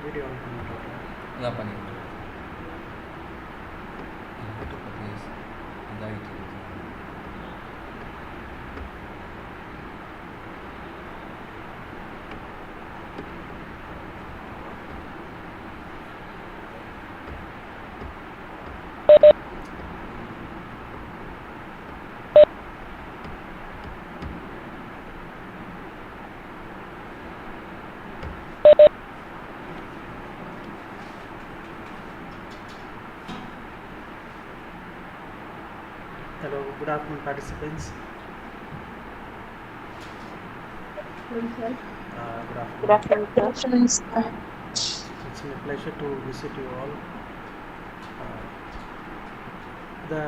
Video on பண்ணிட்டு அதான் பண்ணிக்கிட்டு போட்டு பற்றி இதாகிட்டு இருக்குது. Hello, good afternoon participants. Good afternoon. Good afternoon, sir. It's my pleasure to visit you all. The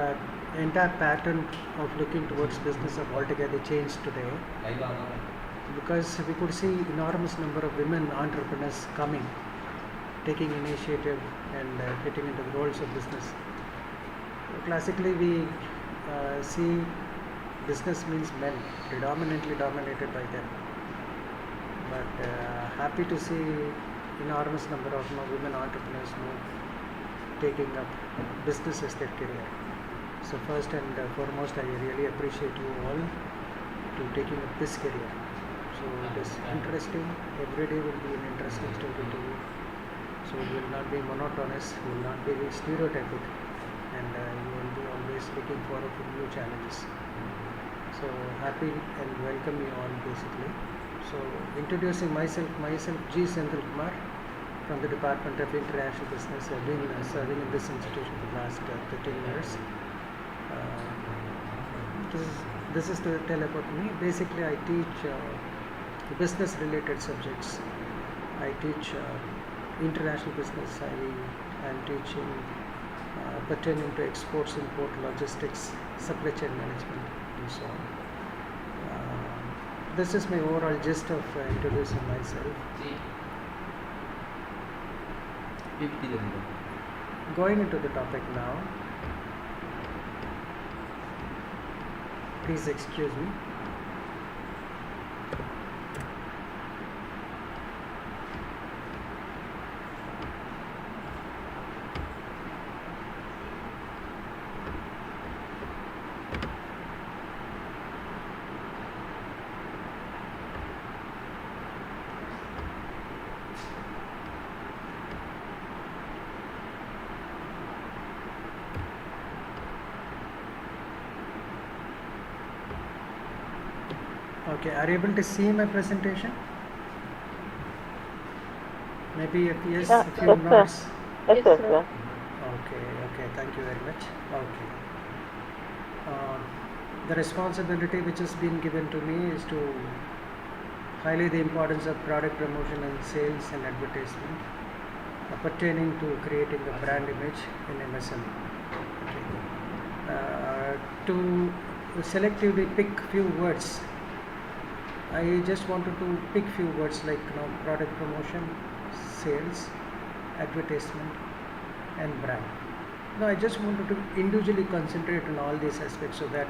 entire pattern of looking towards business have altogether changed today because we could see enormous number of women entrepreneurs coming, taking initiative and getting into the roles of business. Classically, we see business means men, predominantly dominated by them. But happy to see enormous number of women entrepreneurs taking up business as their career. So first and foremost, I really appreciate you all to taking up this career. So it is interesting. Every day will be an interesting story to you. So it will not be monotonous, it will not be stereotypic, and you will be always looking forward to new challenges. So happy and welcome you all basically. So introducing myself G. Senthil Kumar from the Department of International Business. I've been serving in this institution for the last 13 years. This is to tell about me. Basically, I teach business related subjects. I teach international business. I am teaching pertaining to exports, import, logistics, supply chain management, and so on. This is my overall gist of introducing myself. Going into the topic now. Please excuse me. Okay, are you able to see my presentation? Maybe if yes, Yeah, if you yes, nods. Yes, sir. Okay, thank you very much. Okay. The responsibility which has been given to me is to highlight the importance of product promotion and sales and advertisement pertaining to creating a brand image in MSME. Okay. To selectively pick few words, I just wanted to pick few words like product promotion, sales, advertisement, and brand. Now I just wanted to individually concentrate on all these aspects so that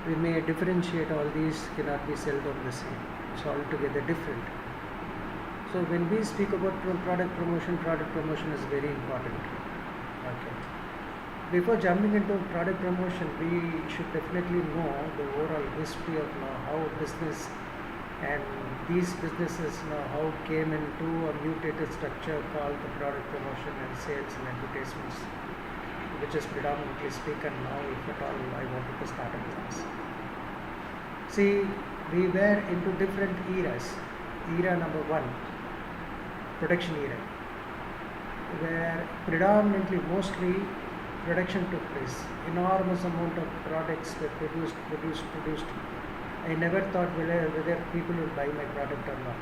we may differentiate. All these cannot be seldom the same. It's altogether different. So when we speak about product promotion is very important. Okay. Before jumping into product promotion, we should definitely know the overall history of how business and these businesses how came into a mutated structure called the product promotion and sales and advertisements, which is predominantly spoken now, if at all I wanted to start a business. See, we were into different eras. Era number one, production era, where predominantly mostly production took place. Enormous amount of products were produced. I never thought whether people would buy my product or not.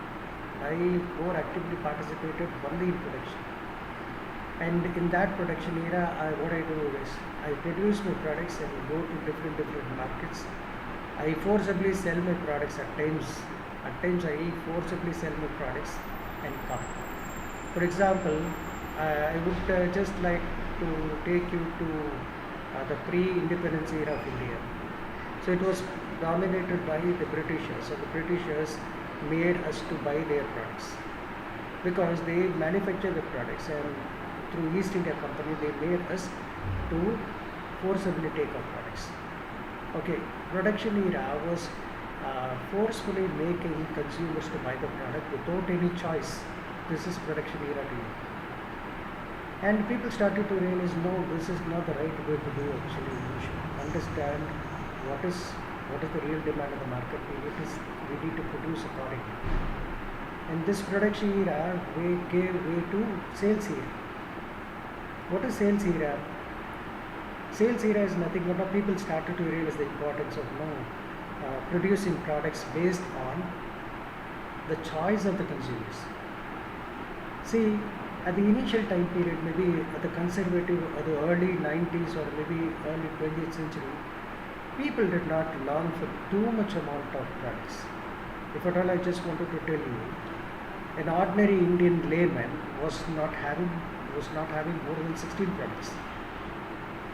I more actively participated only in production. And in that production era, what I do is I produce my products and go to different markets. I forcibly sell my products at times. At times I forcibly sell my products and come. For example, I would just like to take you to the pre-independence era of India. So it was dominated by the Britishers. So the Britishers made us to buy their products. because they manufacture the products, and through East India Company they made us to forcibly take our products. Okay, production era was forcefully making consumers to buy the product without any choice. This is production era to you. And people started to realize, no, this is not the right way to do actually. We should understand what is the real demand of the market. We need to produce accordingly. And this production era gave way to sales era. What is sales era? Sales era is nothing but now people started to realize the importance of producing products based on the choice of the consumers. See, at the initial time period, maybe at the conservative, or the early 90s or maybe early 20th century, people did not long for too much amount of products. If at all, I just wanted to tell you, an ordinary Indian layman was not having more than 16 products.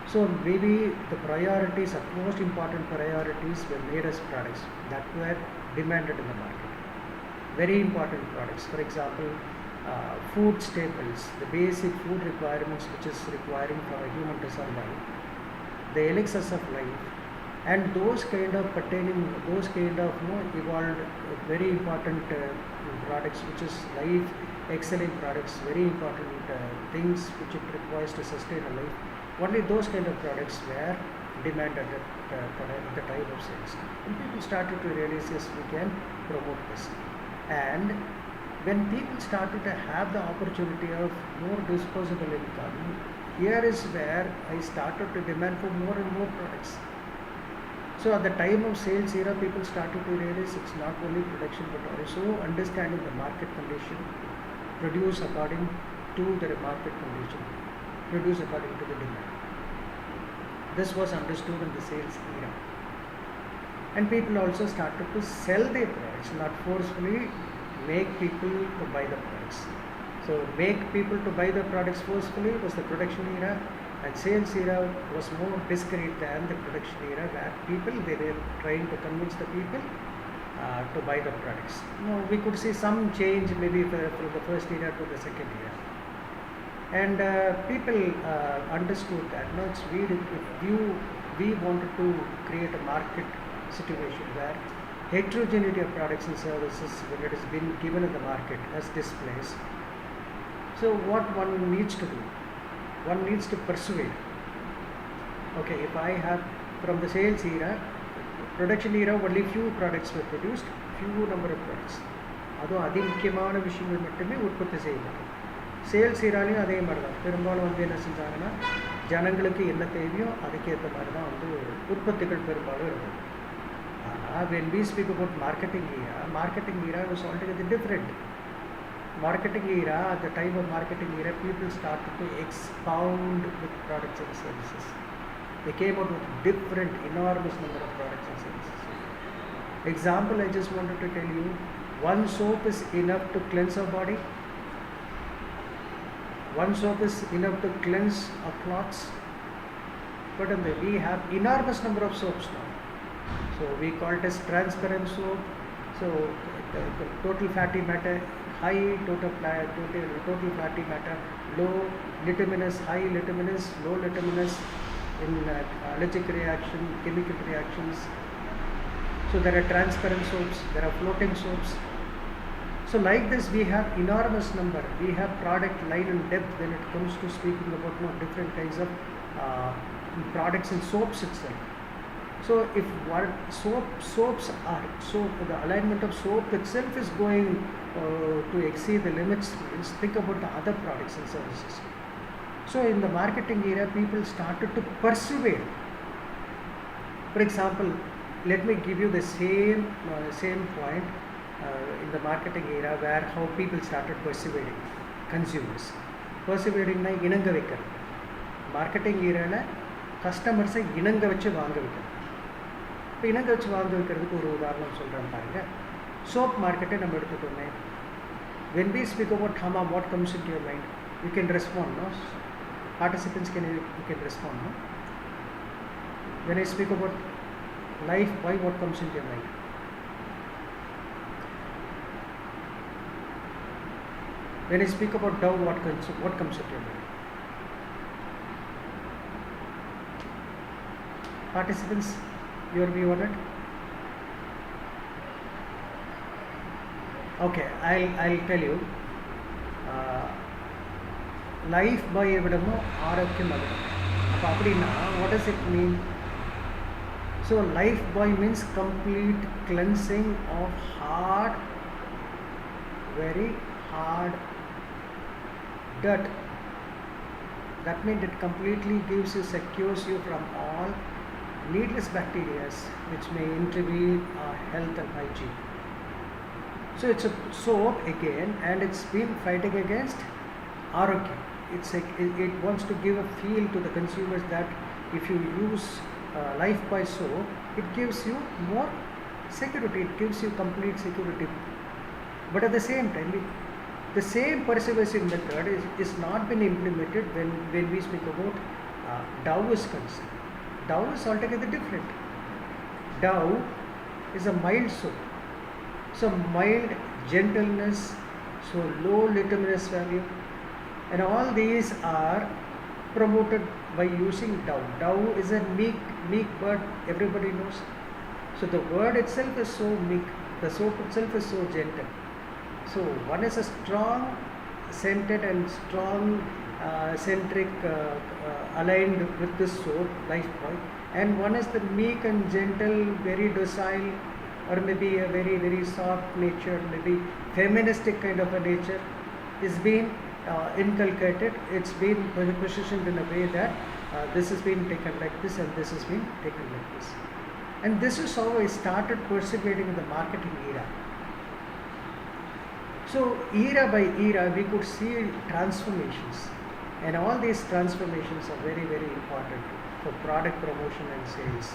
So maybe the priorities, the most important priorities were made as products that were demanded in the market. Very important products. For example, food staples, the basic food requirements which is requiring for a human to survive, the elixirs of life, and those kind of evolved very important products, which is life excelling products, very important things which it requires to sustain a life. Only those kind of products were demanded at the time of sales. And people started to realize, yes, we can promote this. And when people started to have the opportunity of more disposable income, here is where I started to demand for more and more products. So at the time of sales era, people started to realize it's not only production but also understanding the market condition, produce according to the market condition, produce according to the demand. This was understood in the sales era. And people also started to sell their products, not forcefully make people to buy the products. So make people to buy the products forcefully was the production era, and sales era was more discreet than the production era, where they were trying to convince the people to buy the products. We could see some change maybe from the first era to the second era. And people understood that we wanted to create a market situation where heterogeneity of products and services, when it has been given in the market as displays. So what one needs to do? One needs to persuade. Okay, if I have from the sales era, production era, only few products were produced, few number of products. அதுவும் அதிமுக்கியமான விஷயங்கள் மட்டுமே உற்பத்தி செய்யப்படும். Sales ஏராலையும் அதே மாதிரி தான். பெரும்பாலும் என்ன செஞ்சாங்கன்னா, ஜனங்களுக்கு என்ன தேவையோ அதுக்கேற்ற மாதிரி தான் உற்பத்திகள் பெரும்பாலும் இருந்தது. ஆனால் when we speak about marketing era was altogether different. Marketing era, at the time of marketing era, people started to expound with products and services. They came out with different, enormous number of products and services. Example, I just wanted to tell you, one soap is enough to cleanse our body. One soap is enough to cleanse our clothes. But we have enormous number of soaps now. So we call it as transparent soap. So total fatty matter, high total fatty matter, low litiminous, high litiminous, low litiminous, in allergic reaction, chemical reactions. So there are transparent soaps, there are floating soaps. So like this, we have enormous number. We have product line and depth when it comes to speaking about different kinds of products and soaps itself. So if what soaps are, so the alignment of soap itself is going to exceed the limits, means think about the other products and services. So in the marketing era, people started to persuade. For example, let me give you the same point in the marketing era, where how people started persuading consumers. Persuading na inanga vekkadu. Marketing era la customers inanga vechu vaanga vekkadu. இப்போ இனங்க வச்சு வாங்க வைக்கிறதுக்கு ஒரு உதாரணம் சொல்கிறேன் பாருங்க. Soap மார்க்கெட்டை நம்ம எடுத்துட்டோமே. When we speak about Hama, what comes into your mind? You can respond, no? Participants you can respond, no? When I speak about life, why, what comes into your mind? When I speak about Dove, what comes into your mind? Participants, your view on it? Okay, I'll tell you. Life by evidamo ஆரோக்கியம் அவிடம். அப்போ அப்படின்னா what does it mean? So life boy means complete cleansing of hard, very hard dirt. That means it completely secures you from all needless bacteria which may intervene health and hygiene. So it's a soap again, and it's been fighting against arogya. It wants to give a feel to the consumers that if you use Life by soap, it gives you more security, it gives you complete security. But at the same time, the same persuasive method is not been implemented when we speak about Dove is concerned. Dove is altogether different. Dove is a mild soap. So mild, gentleness, so low luminous value, and all these are promoted by using Dove. Dove is a meek bird, everybody knows. So the word itself is so meek, the soap itself is so gentle. So one is a strong scented and strong centric aligned with this soap, Lifebuoy, and one is the meek and gentle, very docile, or maybe a very, very soft nature, maybe feministic kind of a nature is being inculcated. It's been positioned in a way that this has been taken like this and this has been taken like this. And this is how I started persevering in the marketing era. So era by era we could see transformations, and all these transformations are very, very important for product promotion and sales.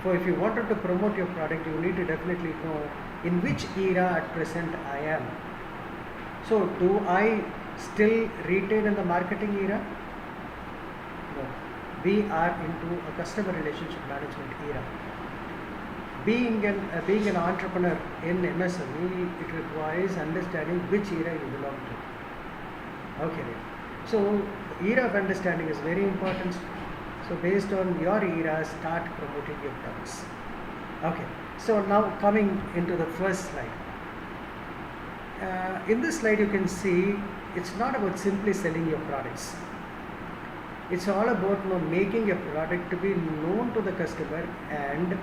So if you wanted to promote your product, you need to definitely know in which era at present I am. So do I still retain in the marketing era? No. We are into a customer relationship management era. Being an entrepreneur in MSME, it requires understanding which era you belong to. Okay. So era of understanding is very important. So based on your era, start promoting your products. Okay. So now coming into the first slide. In this slide you can see it's not about simply selling your products. It's all about making your product to be known to the customer and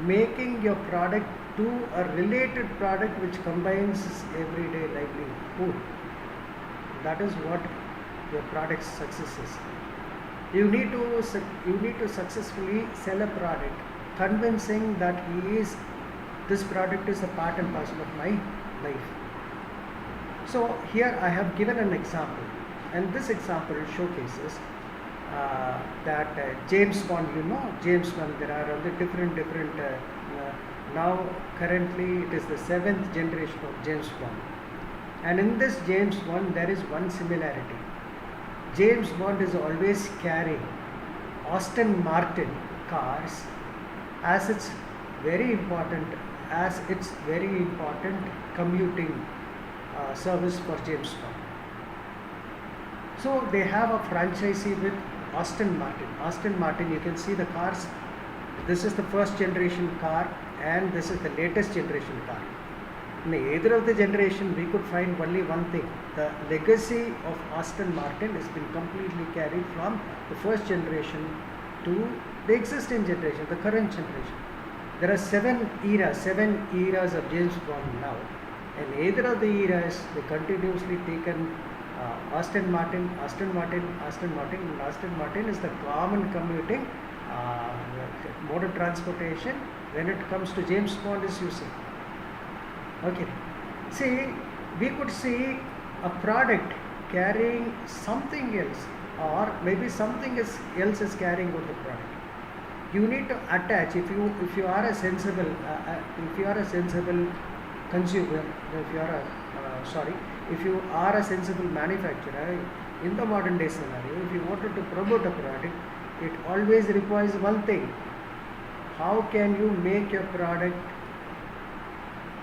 making your product to a related product which combines everyday livelihood. That is what your product's success is. You need to successfully sell a product, convincing that this product is a part and parcel of my life. So here I have given an example, and this example showcases that James Bond, James Bond, there are other different now currently it is the 7th generation of James Bond, and in this James Bond there is one similarity. James Bond is always carrying Aston Martin cars as its very important commuting service for James Bond. So they have a franchisee with Aston Martin. Aston Martin, you can see the cars. This is the first generation car and this is the latest generation car. In either of the generation we could find only one thing: the legacy of Aston Martin has been completely carried from the first generation to the existing generation, the current generation. There are 7 eras of James Bond now, and either of the eras they continuously taken Aston Martin, and Aston Martin is the common commuting mode of transportation when it comes to James Bond is using. Okay, see, we could see a product carrying something else, or maybe something else is carrying with the product. You need to attach, if you are a sensible consumer, if you are a sensible manufacturer in the modern day scenario, if you wanted to promote a product, it always requires one thing: how can you make your product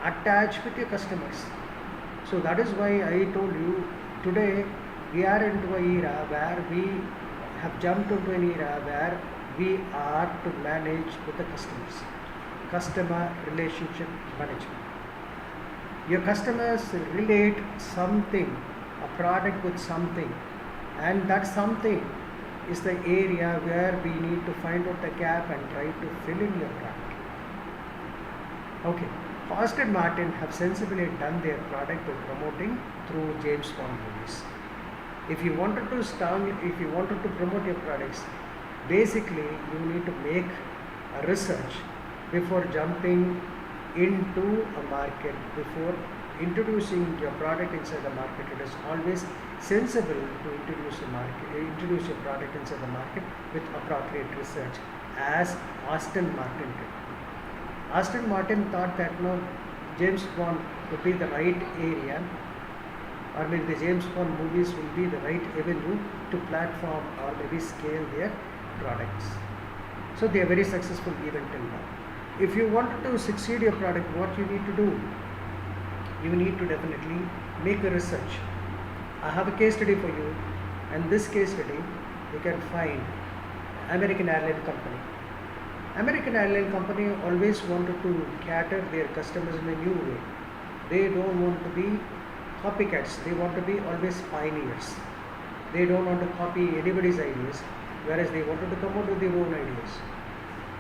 attach with your customers? So that is why I told you today we are into an era where we have jumped into an era where we are to manage with the customers, customer relationship management. Your customers relate something, a product with something, and that something is the area where we need to find out the gap and try to fill in your product. Okay, Aston Martin have sensibly done their product by promoting through James Bond movies. If you wanted to promote your products, basically you need to make a research before jumping into a market, before introducing your product inside the market. It is always sensible to introduce your product inside the market with appropriate research, as Aston Martin did. Aston Martin thought that James Bond would be the right area, or maybe the James Bond movies will be the right avenue to platform or maybe scale their products. So they are very successful even till now. If you want to succeed your product, what you need to do? You need to definitely make a research. I have a case study for you, and this case study you can find American Airline Company. American Airline Company always wanted to cater their customers in a new way. They don't want to be copycats. They want to be always pioneers. They don't want to copy anybody's ideas, whereas they wanted to come out with their own ideas.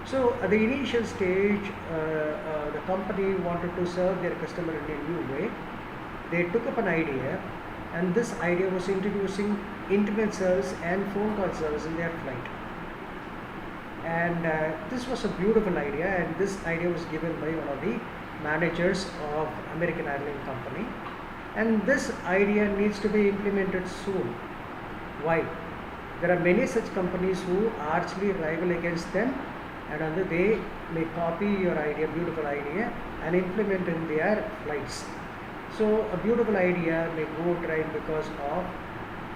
So at the initial stage, the company wanted to serve their customer in a new way. They took up an idea, and this idea was introducing internet service and phone call service in their flight. And this was a beautiful idea, and this idea was given by one of the managers of American Airline Company. And this idea needs to be implemented soon. Why? There are many such companies who actually rival against them, and they may copy your idea, beautiful idea, and implement in their flights. So a beautiful idea may go dry because of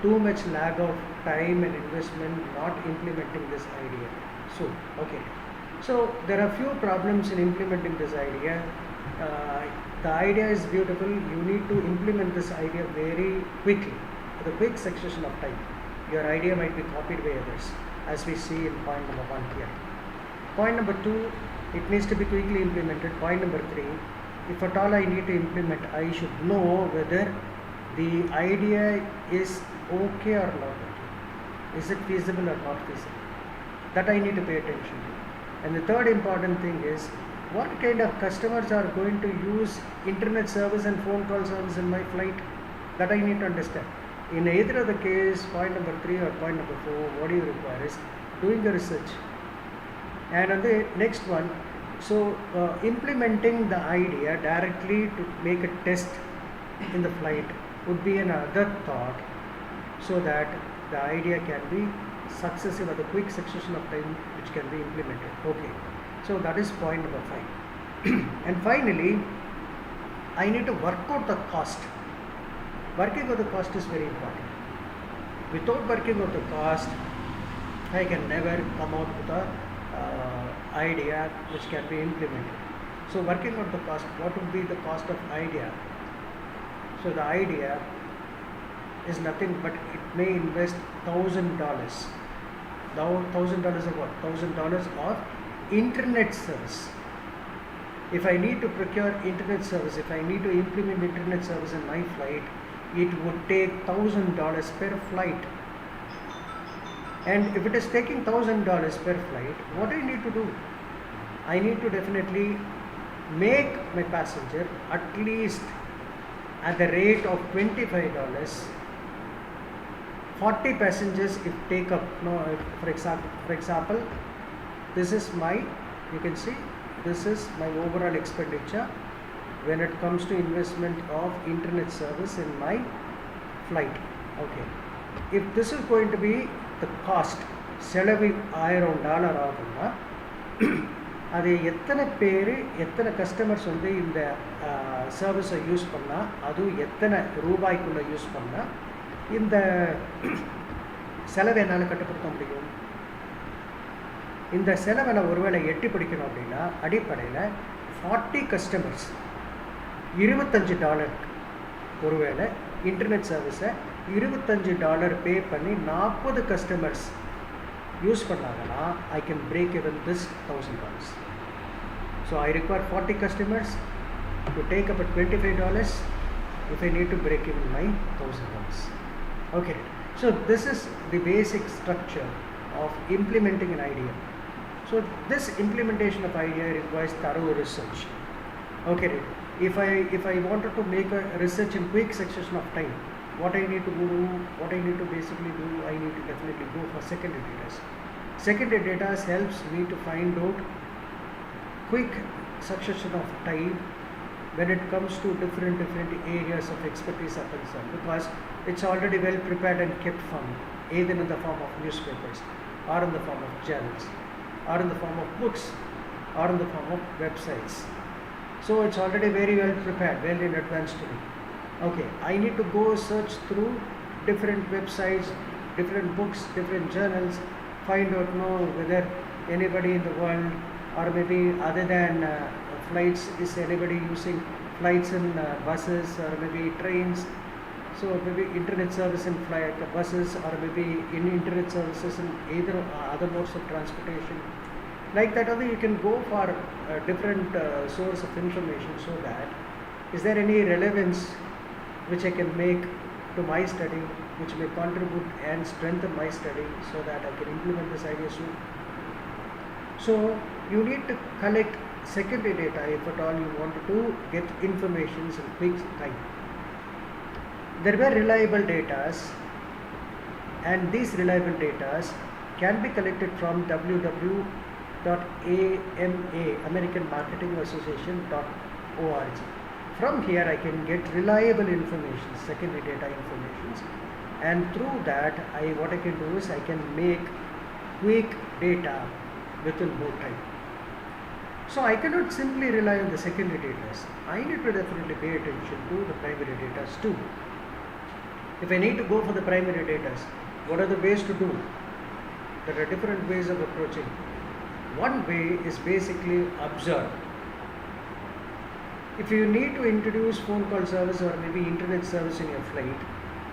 too much lag of time and investment not implementing this idea. So there are few problems in implementing this idea. The idea is beautiful. You need to implement this idea very quickly, with a quick succession of time. Your idea might be copied by others, as we see in point number 1 here. Point number 2, it needs to be quickly implemented. Point number 3, if at all I need to implement, I should know whether the idea is okay or not okay. Is it feasible or not feasible? That I need to pay attention to. And the third important thing is, what kind of customers are going to use internet service and phone call service in my flight? That I need to understand. In either of the case, point number 3 or point number 4, what do you require is doing the research. And on the next one, so implementing the idea directly to make a test in the flight would be another thought, so that the idea can be successive at a quick succession of time which can be implemented. Okay, so that is point number 5. And finally, I need to work out the cost. Working out the cost is very important. Without working out the cost, I can never come out with a idea which can be implemented. So working out the cost, what would be the cost of idea? So the idea is nothing but it may invest $1,000. Now $1,000 of what? $1,000 of internet service. If I need to procure internet service, if I need to implement internet service in my flight, it would take $1,000 per flight. And if it is taking $1,000 per flight, what do I need to do? I need to definitely make my passenger at least at the rate of $25. 40 passengers if take up, for example, this is my, you can see, this is my overall expenditure when it comes to investment of internet service in my flight. Okay, if this is going to be the cost, செலவு $1000 ஆகும்னா அது எத்தனை பேர் எத்தனை customers வந்து இந்த சர்வீஸை use பண்ணால், அதுவும் எத்தனை ரூபாய்க்குள்ளே யூஸ் பண்ணால் இந்த செலவை என்னால் கட்டுப்படுத்த முடியும். இந்த செலவை நான் ஒருவேளை எட்டி பிடிக்கணும் அப்படின்னா அடிப்படையில் 40 கஸ்டமர்ஸ் $25 ஒருவேளை இன்டர்நெட் சர்வீஸை $25 பே பண்ணி 40 கஸ்டமர்ஸ் யூஸ் பண்ணாங்கன்னா I can break even this $1,000. So I require 40 customers to take up at $25 if I need to break even my $1,000. Okay, so this is the basic structure of implementing an idea. So this implementation of idea requires thorough research. Okay, if I wanted to make a research in quick succession of time, what I need to do, what I need to basically do, I need to definitely go for secondary data. Secondary data helps me to find out quick succession of time when it comes to different areas of expertise are concerned, because it's already well prepared and kept from either in the form of newspapers or in the form of journals or in the form of books or in the form of websites. So it's already very well prepared, well in advance to me. Okay, I need to go search through different websites, different books, different journals, find out whether anybody in the world, or maybe other than flights, is anybody using flights in buses or maybe trains. So maybe internet service in buses, or maybe in internet services in either other modes of transportation. Like that, only you can go for different source of information, so that is there any relevance which I can make to my study, which may contribute and strengthen my study, so that I can implement this idea soon. So you need to collect secondary data if at all you want to get information in quick time. There were reliable data, and these reliable data can be collected from www.AMA, American Marketing Association.org. From here I can get reliable information, secondary data information, and through that what I can do is I can make quick data within no time. So I cannot simply rely on the secondary data. I need to definitely pay attention to the primary data too. If I need to go for the primary data, what are the ways to do? There are different ways of approaching. One way is basically observe. If you need to introduce phone call service or maybe internet service in your flight,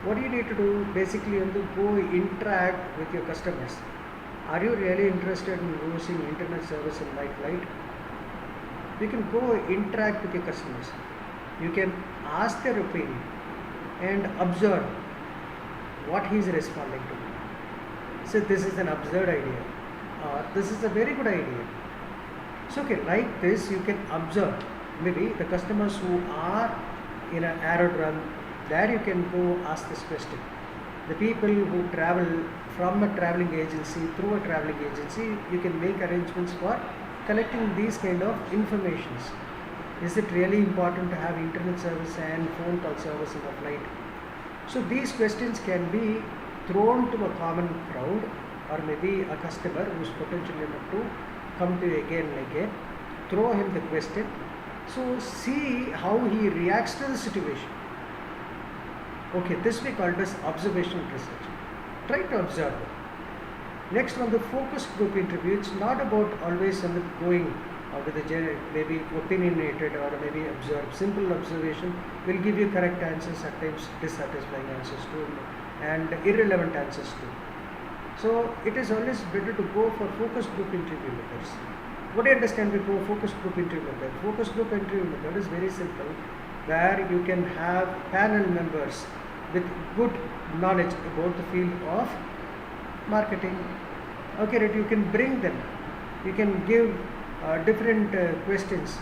what do you need to do? Basically, you have to go interact with your customers. Are you really interested in using internet service in my flight? You can go interact with your customers. You can ask their opinion and observe what he is responding to. So this is an absurd idea, or this is a very good idea. So okay, like this you can observe. Maybe the customers who are in an aerodrome, there you can go ask this question. The people who travel from a traveling agency, through a traveling agency, you can make arrangements for collecting these kind of informations. Is it really important to have internet service and phone call service in a flight? So these questions can be thrown to a common crowd, or maybe a customer who is potentially enough to come to you again and again. Throw him the question. So see how he reacts to the situation. Okay, this we call as observational research. Try to observe. Next one, the focus group interview. It's not about always going with the maybe opinionated or maybe observe. Simple observation will give you correct answers, at times dissatisfying answers too, and irrelevant answers too. So it is always better to go for focus group interview methods. What do you understand before focus group interview method? Focus group interview method is very simple, where you can have panel members with good knowledge about the field of marketing. Okay, right, you can bring them, you can give different questions,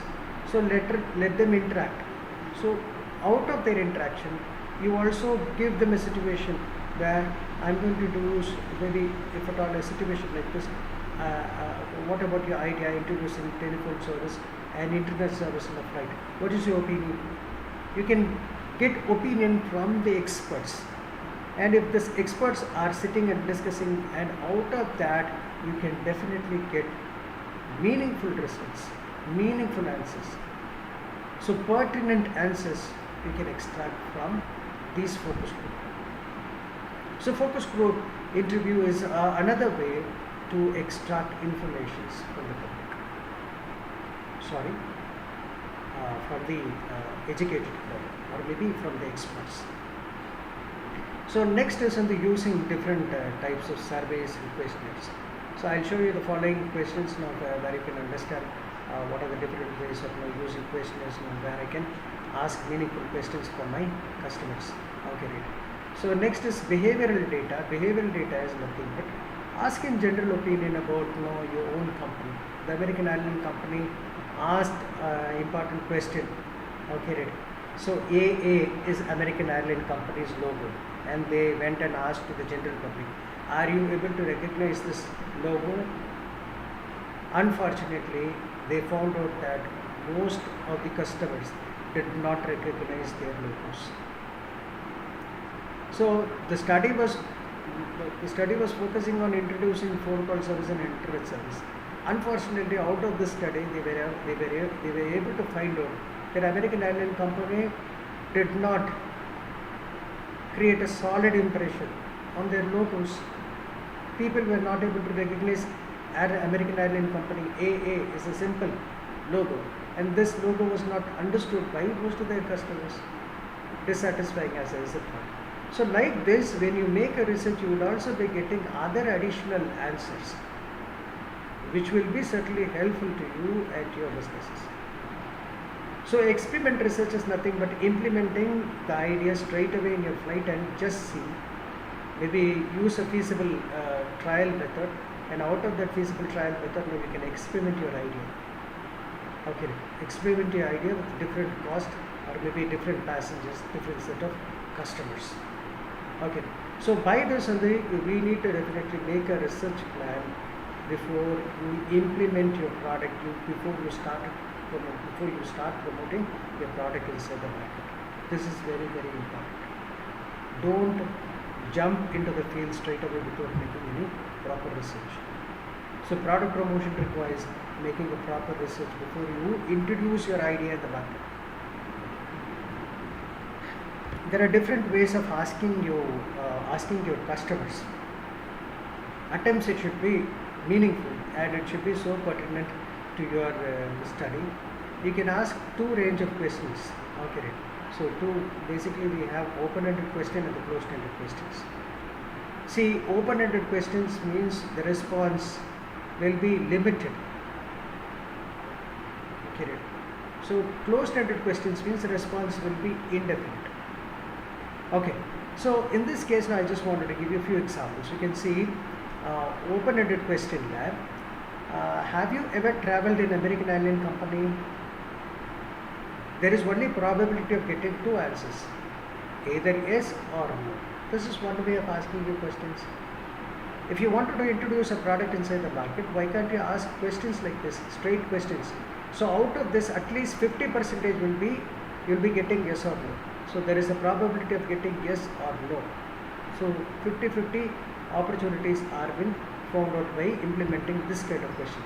so let them interact. So out of their interaction, you also give them a situation where I'm going to do maybe, if at all, a situation like this. What about your idea introducing telephone service and internet service in the flight? What is your opinion? You can get opinion from the experts, and if these experts are sitting and discussing, and out of that you can definitely get meaningful results, meaningful answers. So pertinent answers you can extract from these focus group. So focus group interview is another way to extract information from the public. Sorry, from the educated crowd, or maybe from the experts. So next is on the using different types of surveys and questionnaires. So I'll show you the following questions now where you can understand what are the different ways of using questionnaires and where I can ask meaningful questions for my customers. Okay, right. So next is behavioral data. Behavioral data is nothing but ask in general opinion about your own company. The American Airlines company asked important question. Okay, right. So AA is American Airlines company's logo, and they went and asked to the general public, are you able to recognize this logo? Unfortunately, they found out that most of the customers did not recognize their logos. So the study was focusing on introducing phone call service and internet service. Unfortunately, out of this study, they were able to find out that American Airlines company did not create a solid impression on their logos. People were not able to recognize American Airlines company. AA is a simple logo, and this logo was not understood by most of their customers. Dissatisfying as a result. So like this, when you make a research, you would also be getting other additional answers, which will be certainly helpful to you and your businesses. So experiment research is nothing but implementing the idea straight away in your flight and just see. Maybe use a feasible trial method, and out of that feasible trial method, maybe you can experiment your idea. Okay, experiment your idea with different cost, or maybe different passengers, different set of customers. Okay, so by this only, we need to definitely make a research plan before you implement your product, before you start promoting your product inside the market. This is very, very important. Don't jump into the field straight away without making any proper research. So product promotion requires making a proper research before you introduce your idea in the market. There are different ways of asking your customers. At times it should be meaningful and it should be so pertinent to your study. You can ask two range of questions. Okay, right. So basically we have open-ended question and the closed-ended questions. See, open-ended questions means the response will be limited. Okay, right. So closed-ended questions means the response will be indefinite. Okay, so in this case now I just wanted to give you a few examples. You can see open-ended question lab. Have you ever traveled in American Airlines company? There is only probability of getting two answers, either yes or no. This is one way of asking you questions. If you wanted to introduce a product inside the market, why can't you ask questions like this, straight questions? So out of this, at least 50% you'll be getting yes or no. So there is a probability of getting yes or no. So 50-50 opportunities are been found out by implementing this kind of question.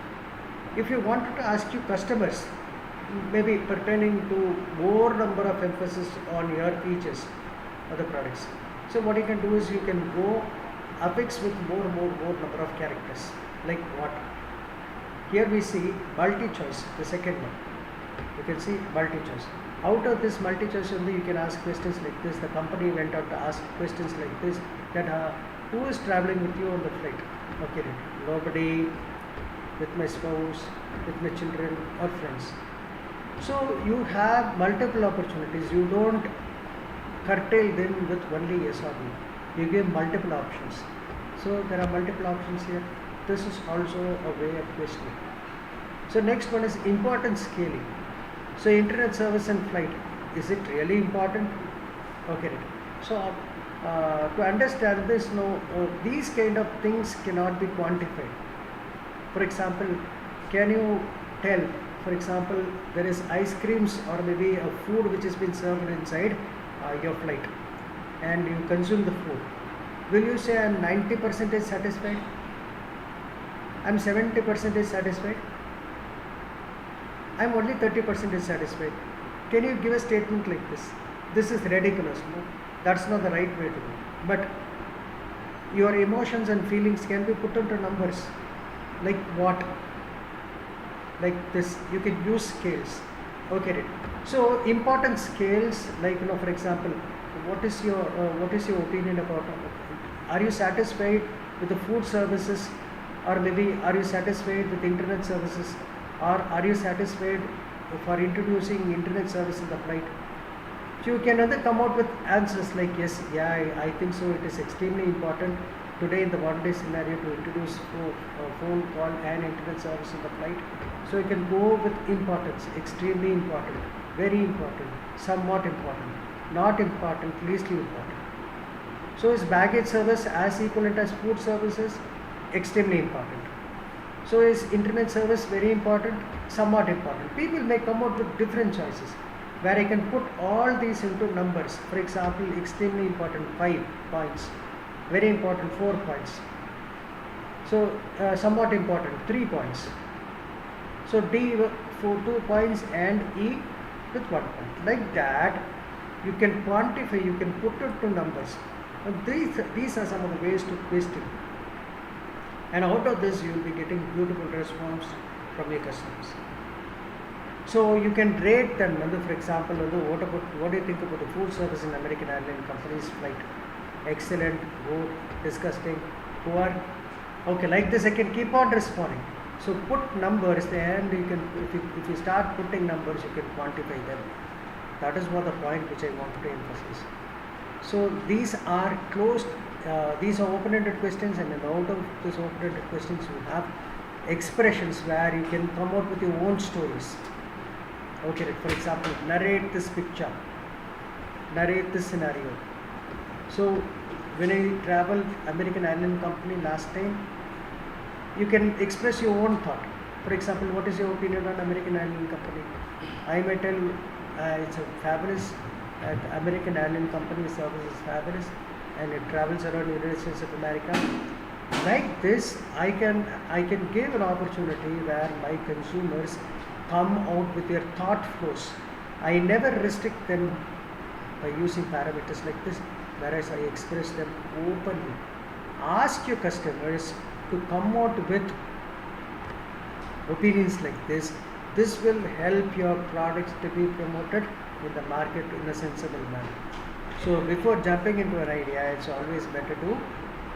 If you wanted to ask your customers, maybe pertaining to more number of emphasis on your features of the products. So what you can do is you can go affix with more number of characters. Like what? Here we see multi-choice, the second one. You can see multi-choice. Out of this multi-choice only, you can ask questions like this. The company went out to ask questions like this, that who is traveling with you on the flight? Okay, nobody, with my spouse, with my children or friends. So you have multiple opportunities. You don't curtail them with only yes or no. You give multiple options. So there are multiple options here. This is also a way of questioning. So next one is importance scaling. So internet service and flight, is it really important? Okay, so to understand this, these kind of things cannot be quantified. For example, can you tell, for example, there is ice creams or maybe a food which has been served inside your flight, and you consume the food. Will you say I'm 90% satisfied? I'm 70% satisfied? I'm only 30% satisfied. Can you give a statement like this? This is ridiculous. No? That's not the right way to do. But your emotions and feelings can be put into numbers. Like what? Like this. You can use scales. Okay, right. So important scales, like for example, what is your opinion about? Are you satisfied with the food services, or maybe are you satisfied with internet services, or are you satisfied for introducing internet service in the flight? So you can either come out with answers like yes, yeah, I think so. It is extremely important today in the modern day scenario to introduce phone call and internet service in the flight. So you can go with importance, extremely important, very important, somewhat important, not important, leastly important. So is baggage service as equivalent as food services? Extremely important. So is internet service very important? Somewhat important. People may come out with different choices where I can put all these into numbers. For example, extremely important 5 points, very important 4 points. So somewhat important 3 points. So D for 2 points and E with 1 point. Like that, you can quantify, you can put it to numbers. And these are some of the ways to question. And out of this, you will be getting beautiful response from your customers. So you can rate them. For example, what do you think about the food service in American Airlines company's flight? Excellent, good, disgusting, poor. Okay, like this I can keep on responding. So put numbers, and you can, if you start putting numbers, you can quantify them. That is what the point which I wanted to emphasize. So these are closed. These are open-ended questions, and out of these open-ended questions, you have expressions where you can come out with your own stories. Okay, for example, narrate this picture, narrate this scenario. So when I traveled American Airlines company last time, you can express your own thought. For example, what is your opinion on American Airlines company? I may tell it's a fabulous. American Airlines company service is fabulous, and it travels around the United States of America. Like this, I can give an opportunity where my consumers come out with their thought flows. I never restrict them by using parameters like this, whereas I express them openly. Ask your customers to come out with opinions like this. This will help your products to be promoted in the market in a sensible manner. So before jumping into an idea, it's always better to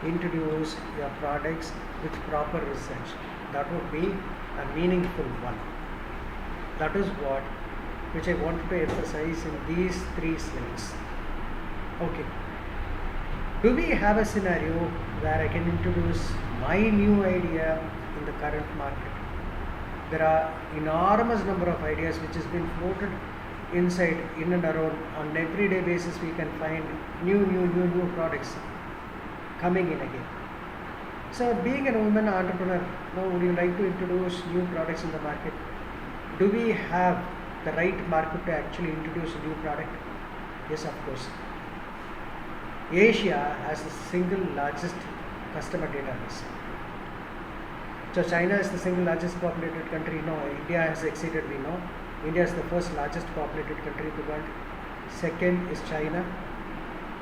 introduce your products with proper research. That would be a meaningful one. That is which I wanted to emphasize in these 3 slides. Okay. Do we have a scenario where I can introduce my new idea in the current market? There are enormous number of ideas which has been floated inside, in and around. On an everyday basis, we can find new products coming in again. So being a woman entrepreneur, would you like to introduce new products in the market? Do we have the right market to actually introduce a new product? Yes, of course. Asia has the single largest customer database. So China is the single largest populated country. No, India has exceeded, we know. India is the first largest populated country in the world. Second is China.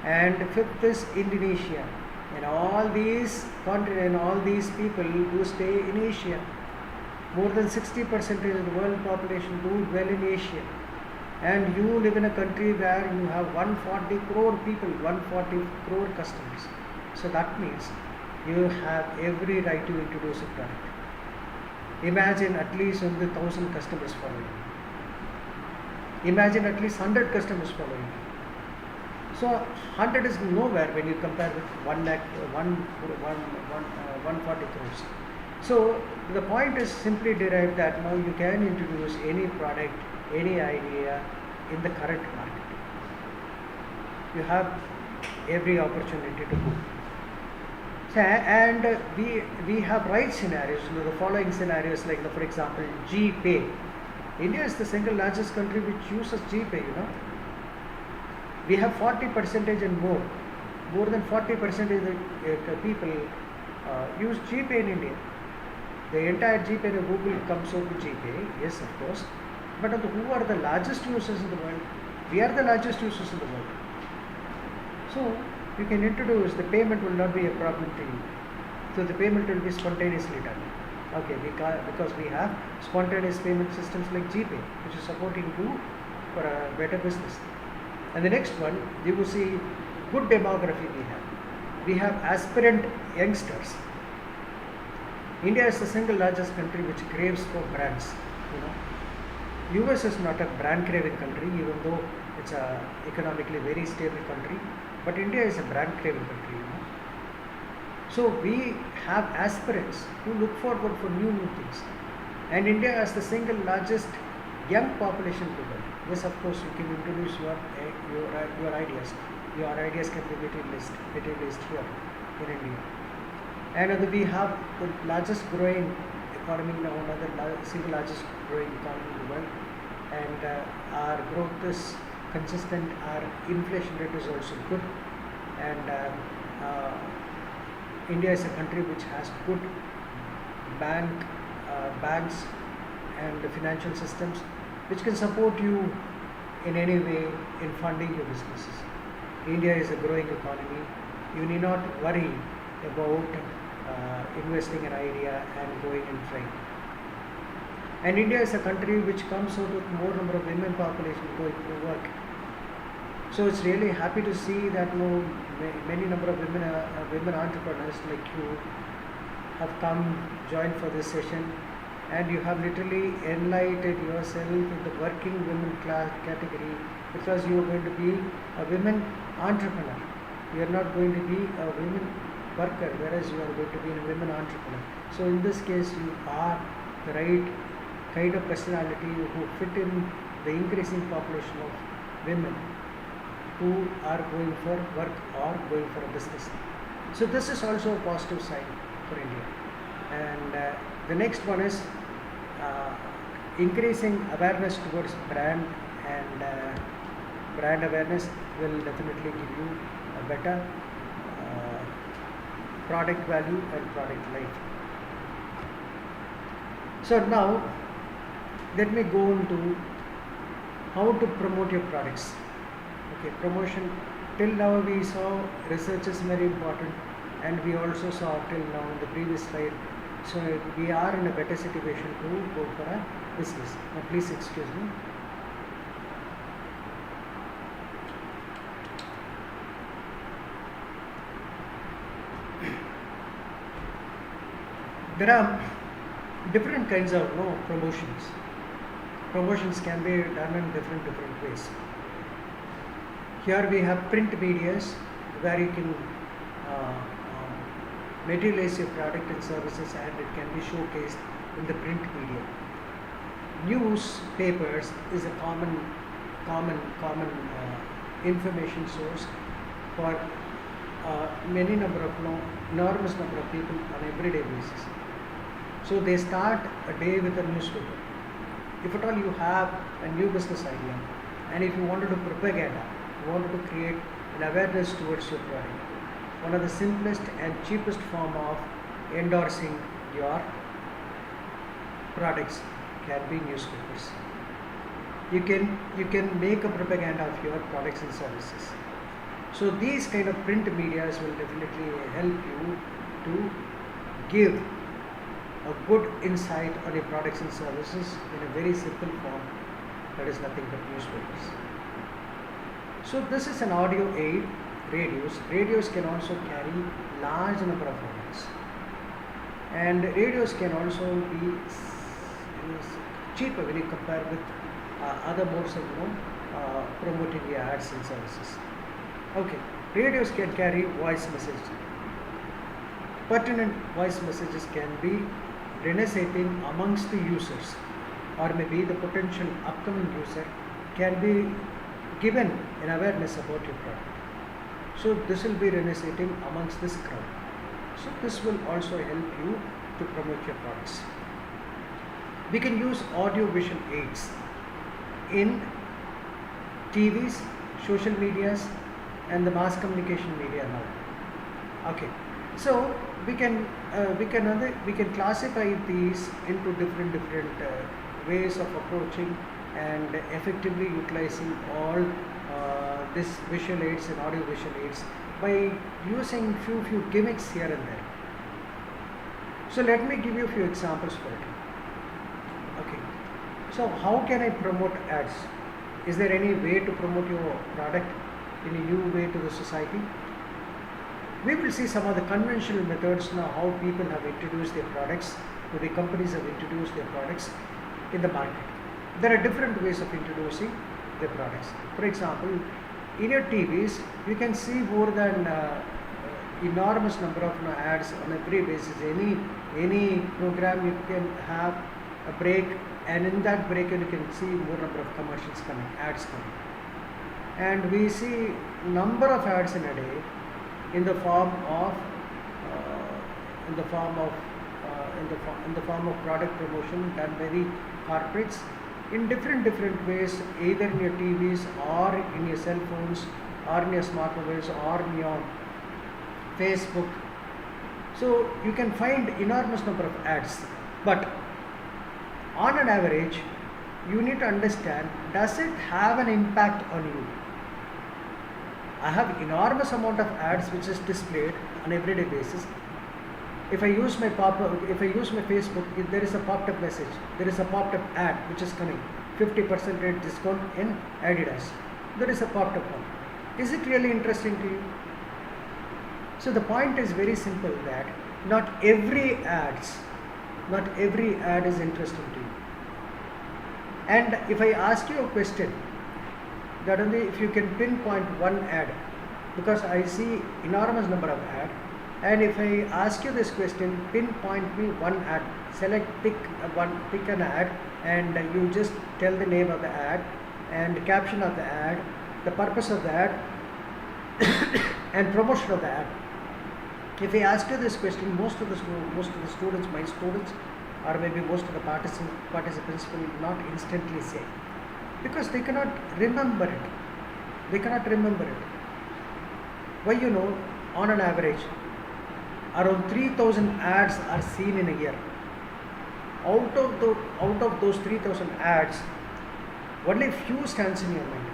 And 5th is Indonesia. And all these countries and all these people who stay in Asia. More than 60% of the world population do well in Asia. And you live in a country where you have 140 crore people, 140 crore customers. So that means you have every right to introduce a product. Imagine at least 1,000 customers following. Imagine at least 100 customers following. So 100 is nowhere when you compare with 140 crores. So the point is simply derived that now you can introduce any product, any idea in the current market. You have every opportunity to go. So, and we have right scenarios. The following scenarios, like for example, GPay. India is the single largest country which uses GPay. We have 40% and more than 40% of the people use GPay in India. The entire GPay, the Google comes out to GPay, yes, of course. But who are the largest users in the world? We are the largest users in the world. So you can introduce, the payment will not be a problem to you. So the payment will be spontaneously done. Okay, because we have spontaneous payment systems like GPay, which is supporting you for a better business. And the next one, you will see good demography we have. We have aspirant youngsters. India is the single largest country which craves for brands. US is not a brand craving country, even though it's a economically very stable country. But India is a brand craving country. So we have aspirants who look forward for new things. And India has the single largest young population to them. Yes, of course, you can introduce your ideas. Your ideas can be materialized here in India. And we have the largest growing economy now, single largest growing economy in the world. And our growth is consistent. Our inflation rate is also good. And India is a country which has good banks and financial systems which can support you in any way in funding your businesses. India is a growing economy. You need not worry about investing an idea and going and trying. And India is a country which comes out with more number of women population going to work. So it's really happy to see that many number of women entrepreneurs like you have come join for this session, and you have literally enlightened yourself in the working women class category, because you are going to be a women entrepreneur. You are not going to be a women worker, whereas you are going to be a women entrepreneur. So in this case, you are the right kind of personality who fit in the increasing population of women who are going for work or going for a business. So this is also a positive sign for India. And the next one is increasing awareness towards brand, and brand awareness will definitely give you a better product value and product life. So now let me go into how to promote your products. Okay, promotion. Till now we saw research is very important, and we also saw till now in the previous slide. So we are in a better situation to go for a business. Now please excuse me. There are different kinds of promotions. Promotions can be done in different ways. Here we have print medias where you can materialize your product and services, and it can be showcased in the print media. Newspapers is a common information source for enormous number of people on everyday basis. So they start a day with a newspaper. If at all you have a new business idea, and if you wanted to propaganda, you wanted to create an awareness towards your product, one of the simplest and cheapest form of endorsing your products can be newspapers. You can make a propaganda of your products and services. So these kind of print medias will definitely help you to give a good insight on your products and services in a very simple form, that is nothing but newspapers. So this is an audio aid. Radios can also carry large number of formats, and radios can also be cheaper when you compare with other modes of promoting your ads and services. Okay, radios can carry voice messages. Pertinent voice messages can be resonating amongst the users, or maybe the potential upcoming user can be given an awareness about your product. So this will be resonating amongst this crowd. So this will also help you to promote your products. We can use audio visual aids in TVs, social medias, and the mass communication media now. Okay, so we can classify these into different ways of approaching and effectively utilizing all this visual aids and audio visual aids by using few gimmicks here and there. So let me give you a few examples for it. Okay. So how can I promote ads? Is there any way to promote your product in a new way to the society? We will see some of the conventional methods now, how people have introduced their products, how the companies have introduced their products in the market. There are different ways of introducing their products. For example, in your TVs, you can see more than enormous number of ads on every basis. Any program you can have a break, and in that break you can see more number of commercials coming, ads coming, and we see number of ads in a day in the form of product promotion done by the corporates in different ways, either in your TVs or in your cell phones or in your smart mobiles or in your Facebook. So you can find enormous number of ads, but on an average you need to understand, does it have an impact on you? I have enormous amount of ads which is displayed on everyday basis. If I use my Facebook, if there is a popped-up message, there is a popped-up ad which is coming, 50% discount in Adidas. There is a popped-up one. Is it really interesting to you? So the point is very simple, that not every ad is interesting to you. And if I ask you a question, that only if you can pinpoint one ad, because I see enormous number of ad, and if I ask you this question, pinpoint me one ad, pick an ad, and you just tell the name of the ad and caption of the ad, the purpose of the ad and promotion of the ad. If I ask you this question, most of the students, my students, or maybe most of the participants will not instantly say, because they cannot remember it. Why? You know, on an average, around 3,000 ads are seen in a year. Out of those 3,000 ads, only few stands in your mind,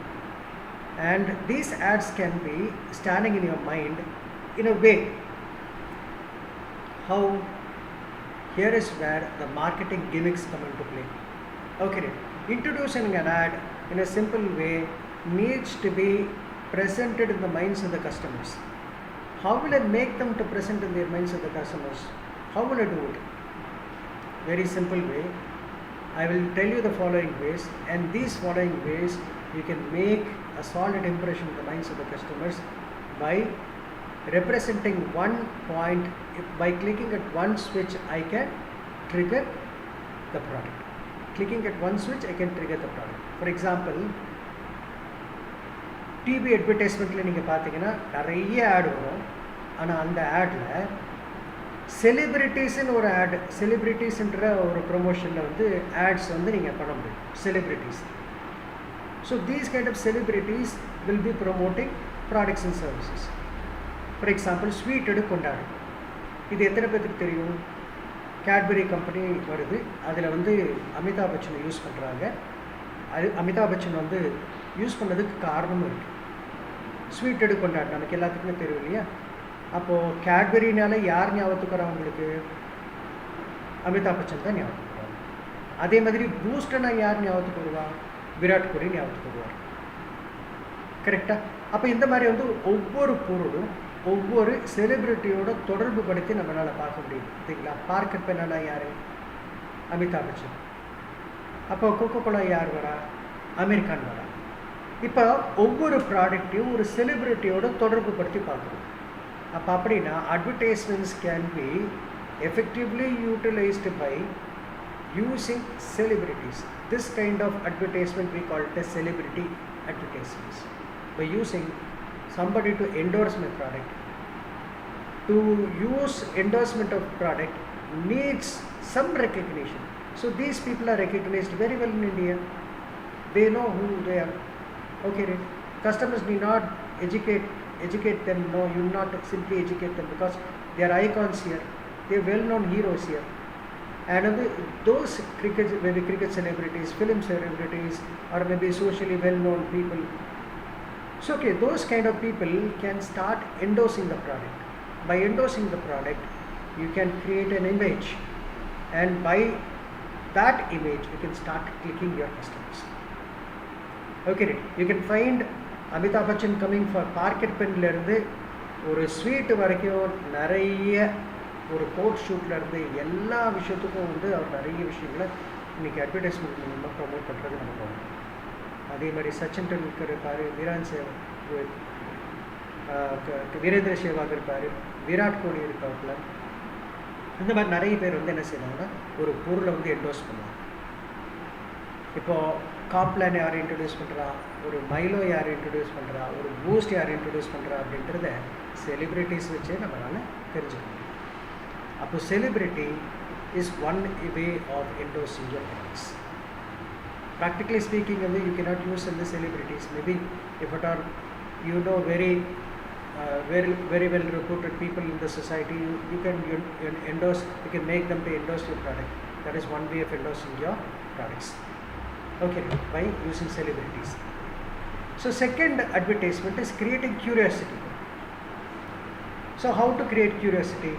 and these ads can be standing in your mind in a way. How? Here is where the marketing gimmicks come into play. Okay, introducing an ad in a simple way needs to be presented in the minds of the customers. How will I make them to present in their minds of the customers? How will I do it? Very simple way. I will tell you the following ways, and these following ways you can make a solid impression in the minds of the customers by representing one point. By clicking at one switch, I can trigger the product. Clicking at one switch, I can trigger the product. For example, TV அட்வர்டைஸ்மெண்ட்டில் நீங்கள் பார்த்தீங்கன்னா நிறைய add வரும். ஆனால் அந்த ஆடில் செலிப்ரிட்டிஸ்ன்னு ஒரு add, செலிப்ரிட்டிஸ்ன்ற ஒரு ப்ரொமோஷனில் வந்து ஆட்ஸ் வந்து நீங்கள் பண்ண முடியும், celebrities. So these kind of celebrities will be promoting products and services. For example, sweet எடு கொண்டாடு. இது எத்தனை பேருக்கு தெரியும்? கேட்பரி கம்பெனி வருது, அதில் வந்து அமிதாப் பச்சனை யூஸ் பண்ணுறாங்க. அது அமிதாப் பச்சன் வந்து யூஸ் பண்ணதுக்கு காரணமும் இருக்குது. ஸ்வீட் எடு கொண்டாடு நமக்கு எல்லாத்துக்குமே தெரியும் இல்லையா? அப்போது கேட்பரினால யார் ஞாபகத்துக்கு வரா உங்களுக்கு? அமிதாப் பச்சன் தான் ஞாபகத்துக்கு வருவாங்க. அதே மாதிரி பூஸ்டனா யார் ஞாபகத்துக்கு வருவா? விராட் கோலி ஞாபகத்துக்கு வருவார். கரெக்டாக? அப்போ இந்த மாதிரி வந்து ஒவ்வொரு பொருளும் ஒவ்வொரு செலிப்ரிட்டியோட தொடர்பு படுத்தி நம்மளால் பார்க்க முடியும். சரிங்களா? பார்க்க பெண்ணா யார்? அமிதாப் பச்சன். அப்போ கோகோ கோலா யார் வரா? அமீர் கான் வரா. இப்போ ஒவ்வொரு ப்ராடக்டையும் ஒரு செலிப்ரிட்டியோட தொடர்பு படுத்தி பார்க்கணும். அப்போ அப்படின்னா advertisements can be effectively utilised by using celebrities. This kind of advertisement we call it as celebrity advertisements. By using somebody to endorse my product. To use endorsement of product needs some recognition. So these people are recognized very well in India. They know who they are. Okay, right? Customers need not educate them. No, you will not simply educate them, because they are icons here. They are well-known heroes here. And those maybe cricket celebrities, film celebrities, or maybe socially well-known people. So okay, those kind of people can start endorsing the product. By endorsing the product, you can create an image, and by that image you can start clicking your customers. Okay, you can find Amitabh Bachchan coming for parket pen lerundu ஒரு sweet வரைக்கும் நிறைய ஒரு code ஷூட்லேருந்து எல்லா விஷயத்துக்கும் வந்து அவர் நிறைய விஷயங்களை இன்றைக்கி அட்வர்டைஸ்மெண்ட் மூலமாக ப்ரொமோட் பண்ணுறது நம்ம போகணும். அதே மாதிரி சச்சின் டெண்டுல்கர் இருப்பார், வீரேந்திர சேவாக் இருப்பார், விராட் கோலி இருப்பாப்புல. இந்த மாதிரி நிறைய பேர் வந்து என்ன செய்வாங்கன்னா ஒரு பொருளை வந்து என்டோஸ் பண்ணுவாங்க. இப்போது காம்ப்ளான் யார் இன்ட்ரடியூஸ் பண்ணுறா, ஒரு மைலோ யார் இன்ட்ரடியூஸ் பண்ணுறா, ஒரு பூஸ்ட் யார் இன்ட்ரடியூஸ் பண்ணுறா அப்படின்றத செலிப்ரிட்டிஸ் வச்சே நம்மளால் தெரிஞ்சுக்கணும். அப்போ celebrity is one way of endorsing your products. Practically speaking, you cannot use the celebrities. Maybe if at all you know very well reputed people in the society, you can endorse, you can make them to endorse your product. That is one way of endorsing your products. Okay, by using celebrities. So second advertisement is creating curiosity. So how to create curiosity?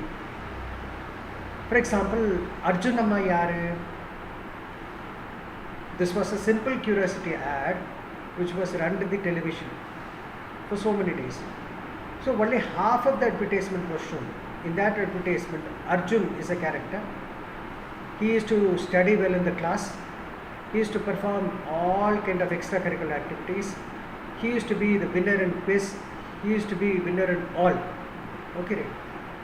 For example, Arjunamma yaru. This was a simple curiosity ad which was run to the television for so many days. So only half of the advertisement was shown. In that advertisement, Arjun is a character. He used to study well in the class. He used to perform all kind of extracurricular activities. He used to be the winner in quiz. He used to be winner in all. Okay,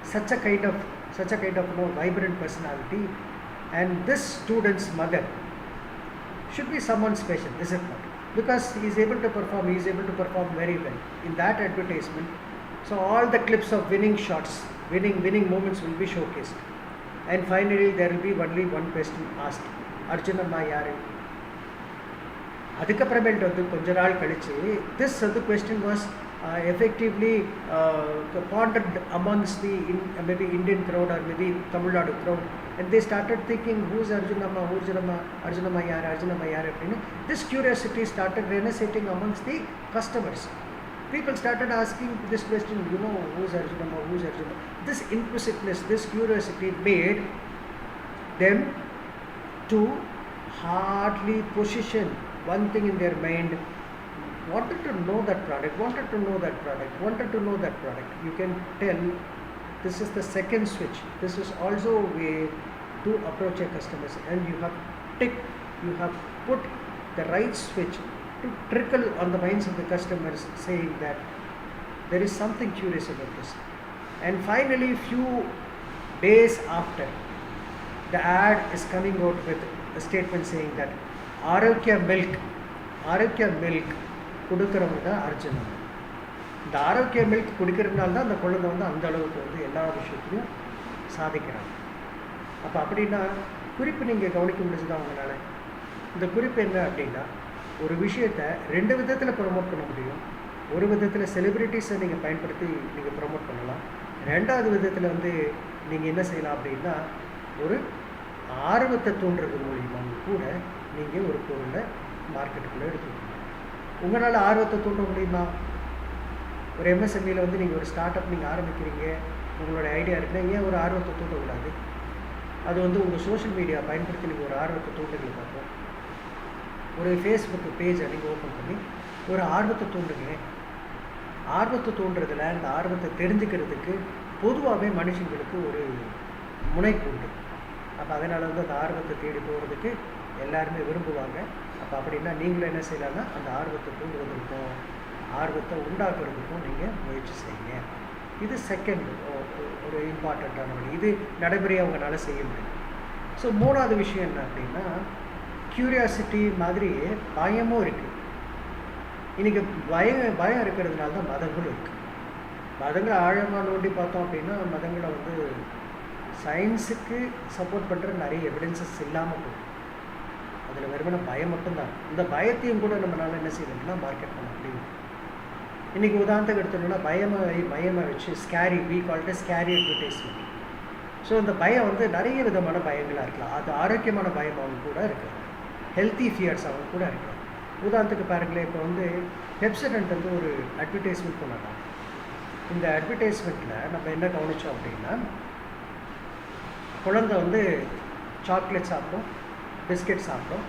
such a kind of vibrant personality. And this student's mother should be someone special, is it not? Because he is able to perform very well in that advertisement. So all the clips of winning shots, winning moments will be showcased. And finally there will be only one question asked, Arjunamma yaru? அதுக்கப்புறமேட்டு வந்து கொஞ்ச நாள் கழிச்சு this question was effectively pondered amongst the maybe Indian crowd or maybe Tamil Nadu crowd, and they started thinking who's Arjunamma yaar. This curiosity started resonating amongst the customers. People started asking this question, who's Arjunamma? This inquisitiveness, this curiosity made them to hardly position one thing in their mind, wanted to know that product. You can tell this is the second switch. This is also a way to approach your customers, and you have put the right switch to trickle on the minds of the customers, saying that there is something curious about this. And finally, few days after, the ad is coming out with a statement saying that Arogya milk கொடுக்கிறவங்க தான் அர்ஜுனன். இந்த ஆரோக்கிய milk குடிக்கிறதுனால தான் அந்த குழந்தை வந்து அந்த அளவுக்கு வந்து எல்லா விஷயத்துலையும் சாதிக்கிறாங்க. அப்போ அப்படின்னா குறிப்பு நீங்கள் கவனிக்க முடிஞ்சுதான் உங்களால். இந்த குறிப்பு என்ன அப்படின்னா, ஒரு விஷயத்தை ரெண்டு விதத்தில் ப்ரொமோட் பண்ண முடியும். ஒரு விதத்தில் செலிப்ரிட்டிஸை நீங்கள் பயன்படுத்தி நீங்கள் ப்ரொமோட் பண்ணலாம். ரெண்டாவது விதத்தில் வந்து நீங்கள் என்ன செய்யலாம் அப்படின்னா, ஒரு ஆர்வத்தை தூண்டுறது மூலியமாக கூட நீங்கள் ஒரு பொருளை மார்க்கெட்டுக்குள்ளே எடுத்துக்கணும். உங்களால் ஆர்வத்தை தூண்ட முடியுமா? ஒரு MSMEயில் வந்து நீங்கள் ஒரு ஸ்டார்ட் அப் நீங்கள் ஆரம்பிக்கிறீங்க, உங்களோட ஐடியா இருக்குன்னா ஏன் ஒரு ஆர்வத்தை தூண்டக்கூடாது? அது வந்து உங்கள் சோஷியல் மீடியா பயன்படுத்தி நீங்கள் ஒரு ஆர்வத்தை தூண்டுங்க. பார்ப்போம், ஒரு ஃபேஸ்புக் பேஜை நீங்கள் ஓப்பன் பண்ணி ஒரு ஆர்வத்தை தூண்டுங்க. ஆர்வத்தை தூண்டுறதுல அந்த ஆர்வத்தை தெரிஞ்சுக்கிறதுக்கு பொதுவாகவே மனுஷங்களுக்கு ஒரு முனைப்பு உண்டு. அப்போ அதனால் வந்து அந்த ஆர்வத்தை தேடி போகிறதுக்கு எல்லாருமே விரும்புவாங்க. அப்போ அப்படின்னா நீங்களும் என்ன செய்யலாம்னா, அந்த ஆர்வத்தை தூண்டுவதற்கும் ஆர்வத்தை உண்டாக்குறதுக்கும் நீங்கள் முயற்சி செய்யுங்க. இது செகண்ட் ஒரு இம்பார்ட்டண்ட்டான வழி. இது நடைமுறையாக அவங்களால செய்ய முடியும். ஸோ மூணாவது விஷயம் என்ன அப்படின்னா, க்யூரியாசிட்டி மாதிரியே பயமும் இருக்குது. இன்றைக்கி பயம் இருக்கிறதுனால தான் மதங்களும் இருக்குது. மதங்களை ஆழமாக நோண்டி பார்த்தோம் அப்படின்னா, மதங்களை வந்து சயின்ஸுக்கு சப்போர்ட் பண்ணுற நிறைய எவிடன்சஸ் இல்லாமல் போகும். அதில் வெறுமன பயம் மட்டும்தான். இந்த பயத்தையும் கூட நம்மளால் என்ன செய்யணும்னா மார்க்கெட் பண்ண முடியும். இன்றைக்கி உதாரணத்துக்கு எடுத்துட்டோம்னா, பயமாக வச்சு scary, we call it scary advertisement. So இந்த பயம் வந்து நிறைய விதமான பயங்களாக இருக்கலாம். அது ஆரோக்கியமான பயமாகவும் கூட இருக்குது, ஹெல்த்தி ஃபியர்ஸாகவும் கூட இருக்குது. உதாரணத்துக்கு பாருங்களேன், இப்போ வந்து பெப்சடன்ட் வந்து ஒரு அட்வர்டைஸ்மெண்ட் பண்ணலாம். இந்த அட்வர்டைஸ்மெண்ட்டில் நம்ம என்ன கவனித்தோம் அப்படின்னா, குழந்தை வந்து சாக்லேட் சாப்பிடும், பிஸ்கெட் சாப்பிடும்.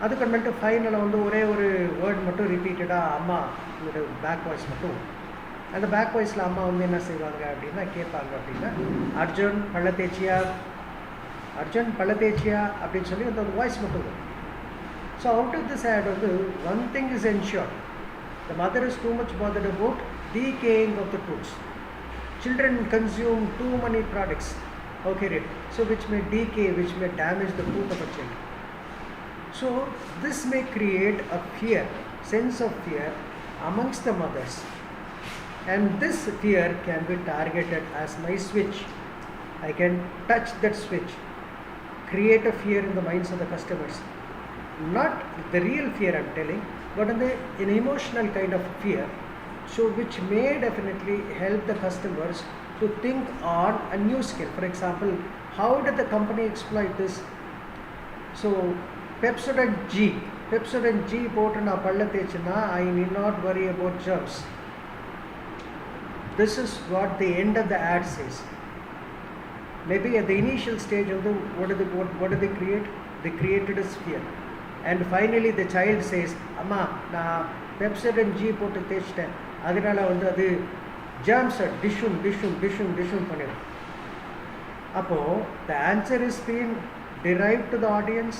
அதுக்கப்புறமேட்டு ஃபைனலில் வந்து ஒரே ஒரு வேர்ட் மட்டும் ரிப்பீட்டடாக அம்மா ஒரு பேக் வாய்ஸ் மட்டும். அந்த பேக் வாய்ஸில் அம்மா வந்து என்ன செய்வாங்க அப்படின்னா கேட்பாங்க அப்படின்னா, அர்ஜுன் பள்ள தேய்ச்சியா, அர்ஜுன் பள்ள தேய்ச்சியா அப்படின்னு சொல்லி அந்த ஒரு வாய்ஸ் மட்டும் வரும். So out of this ad வந்து one thing is ensure, the mother is too much bothered about decaying of the foods. Children consume too many products, okay, right? So which may decay, which may damage the tooth of a child. So this may create a fear, sense of fear amongst the mothers, and this fear can be targeted as my switch. I can touch that switch, create a fear in the minds of the customers. Not the real fear I'm telling, but an emotional kind of fear, so which may definitely help the customers to think on a new skill. For example, how did the company exploit this? So Pepsodent G போட்டு நான் பல்ல தேய்ச்சேன்னா I need not worry about germs. This is what the end of the ad says. Maybe at the initial stage of the what did they create? They created a fear, and finally the child says, அம்மா நான் Pepsodent G போட்டு தேய்ச்சிட்டேன், அதனால வந்து அது ஜேர்ம்ஸை டிஷ்ஷும் பண்ணிடும். அப்போது the answer is been derived to the audience.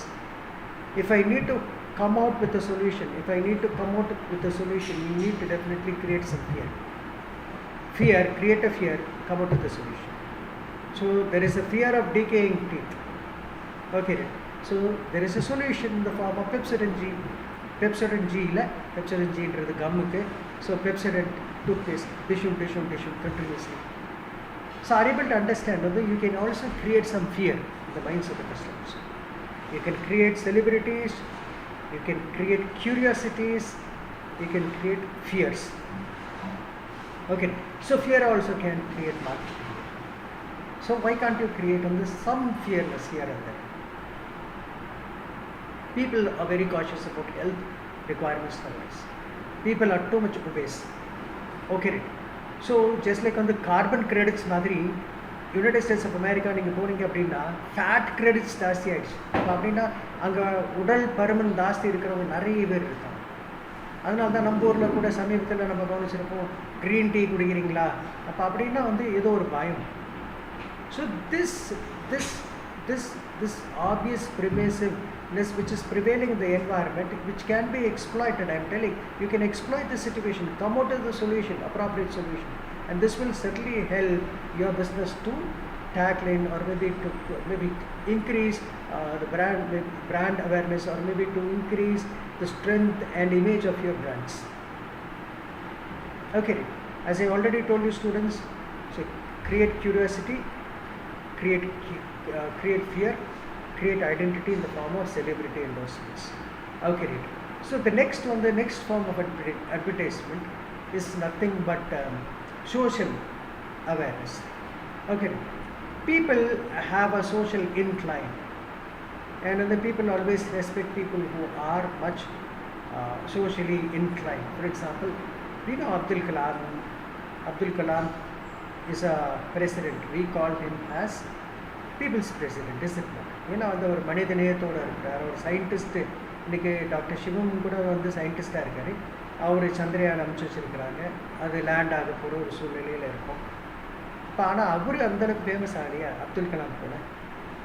If I need to come out with a solution, you need to definitely create some fear, create a fear, come out with a solution. So there is a fear of decaying teeth, okay, so there is a solution in the form of Pepsodent G. Pepsodent ன்றது கம்முக்கு. So Pepsodent toothpaste, டிஷ்ஷும் continuously. So are able to understand that you can also create some fear in the minds of the customers. You can create celebrities, you can create curiosities, you can create fears. Okay, so fear also can create marketing. So why can't you create on this some fearness here and there? People are very cautious about health requirements nowadays. People are too much obese. Okay, so just like on the carbon credits மாதிரி United States of America நீங்கள் போனீங்க அப்படின்னா fat credits ஜாஸ்தி ஆகிடுச்சு. அப்போ அப்படின்னா அங்கே உடல் பருமன் ஜாஸ்தி இருக்கிறவங்க நிறைய பேர் இருக்காங்க. அதனால தான் நம்ம ஊரில் கூட சமீபத்தில் நம்ம கவனிச்சிருப்போம், க்ரீன் டீ குடிக்கிறீங்களா அப்போ அப்படின்னா வந்து ஏதோ ஒரு பயம். So this obvious pervasiveness which is prevailing in the environment, which can be exploited, I am telling you can exploit the situation, come out with the solution, appropriate solution, and this will certainly help your business to tackle in, or maybe increase the brand awareness, or maybe to increase the strength and image of your brands. Okay, as I already told you students, so create curiosity, create fear, create identity in the form of celebrity endorsements. Okay, so the next form of advertisement is nothing but social awareness. Okay, people have a social incline, and the people always respect people who are much socially inclined. For example, we know Abdul Kalam is a president. We call him as people's president, isn't it? ஏன்னா வந்து ஒரு மனித நேயத்தோடு இருக்கிறார், ஒரு scientist. இன்றைக்கி doctor சிவம் கூட வந்து சயின்டிஸ்டாக இருக்கார். அவர் சந்திரயான் அமைச்சு வச்சுருக்கிறாங்க, அது லேண்ட் ஆக போகிற ஒரு சூழ்நிலையில் இருக்கும். இப்போ ஆனால் அவர் அந்தளவுக்கு ஃபேமஸ் ஆகலையா அப்துல் கலாம் கூட.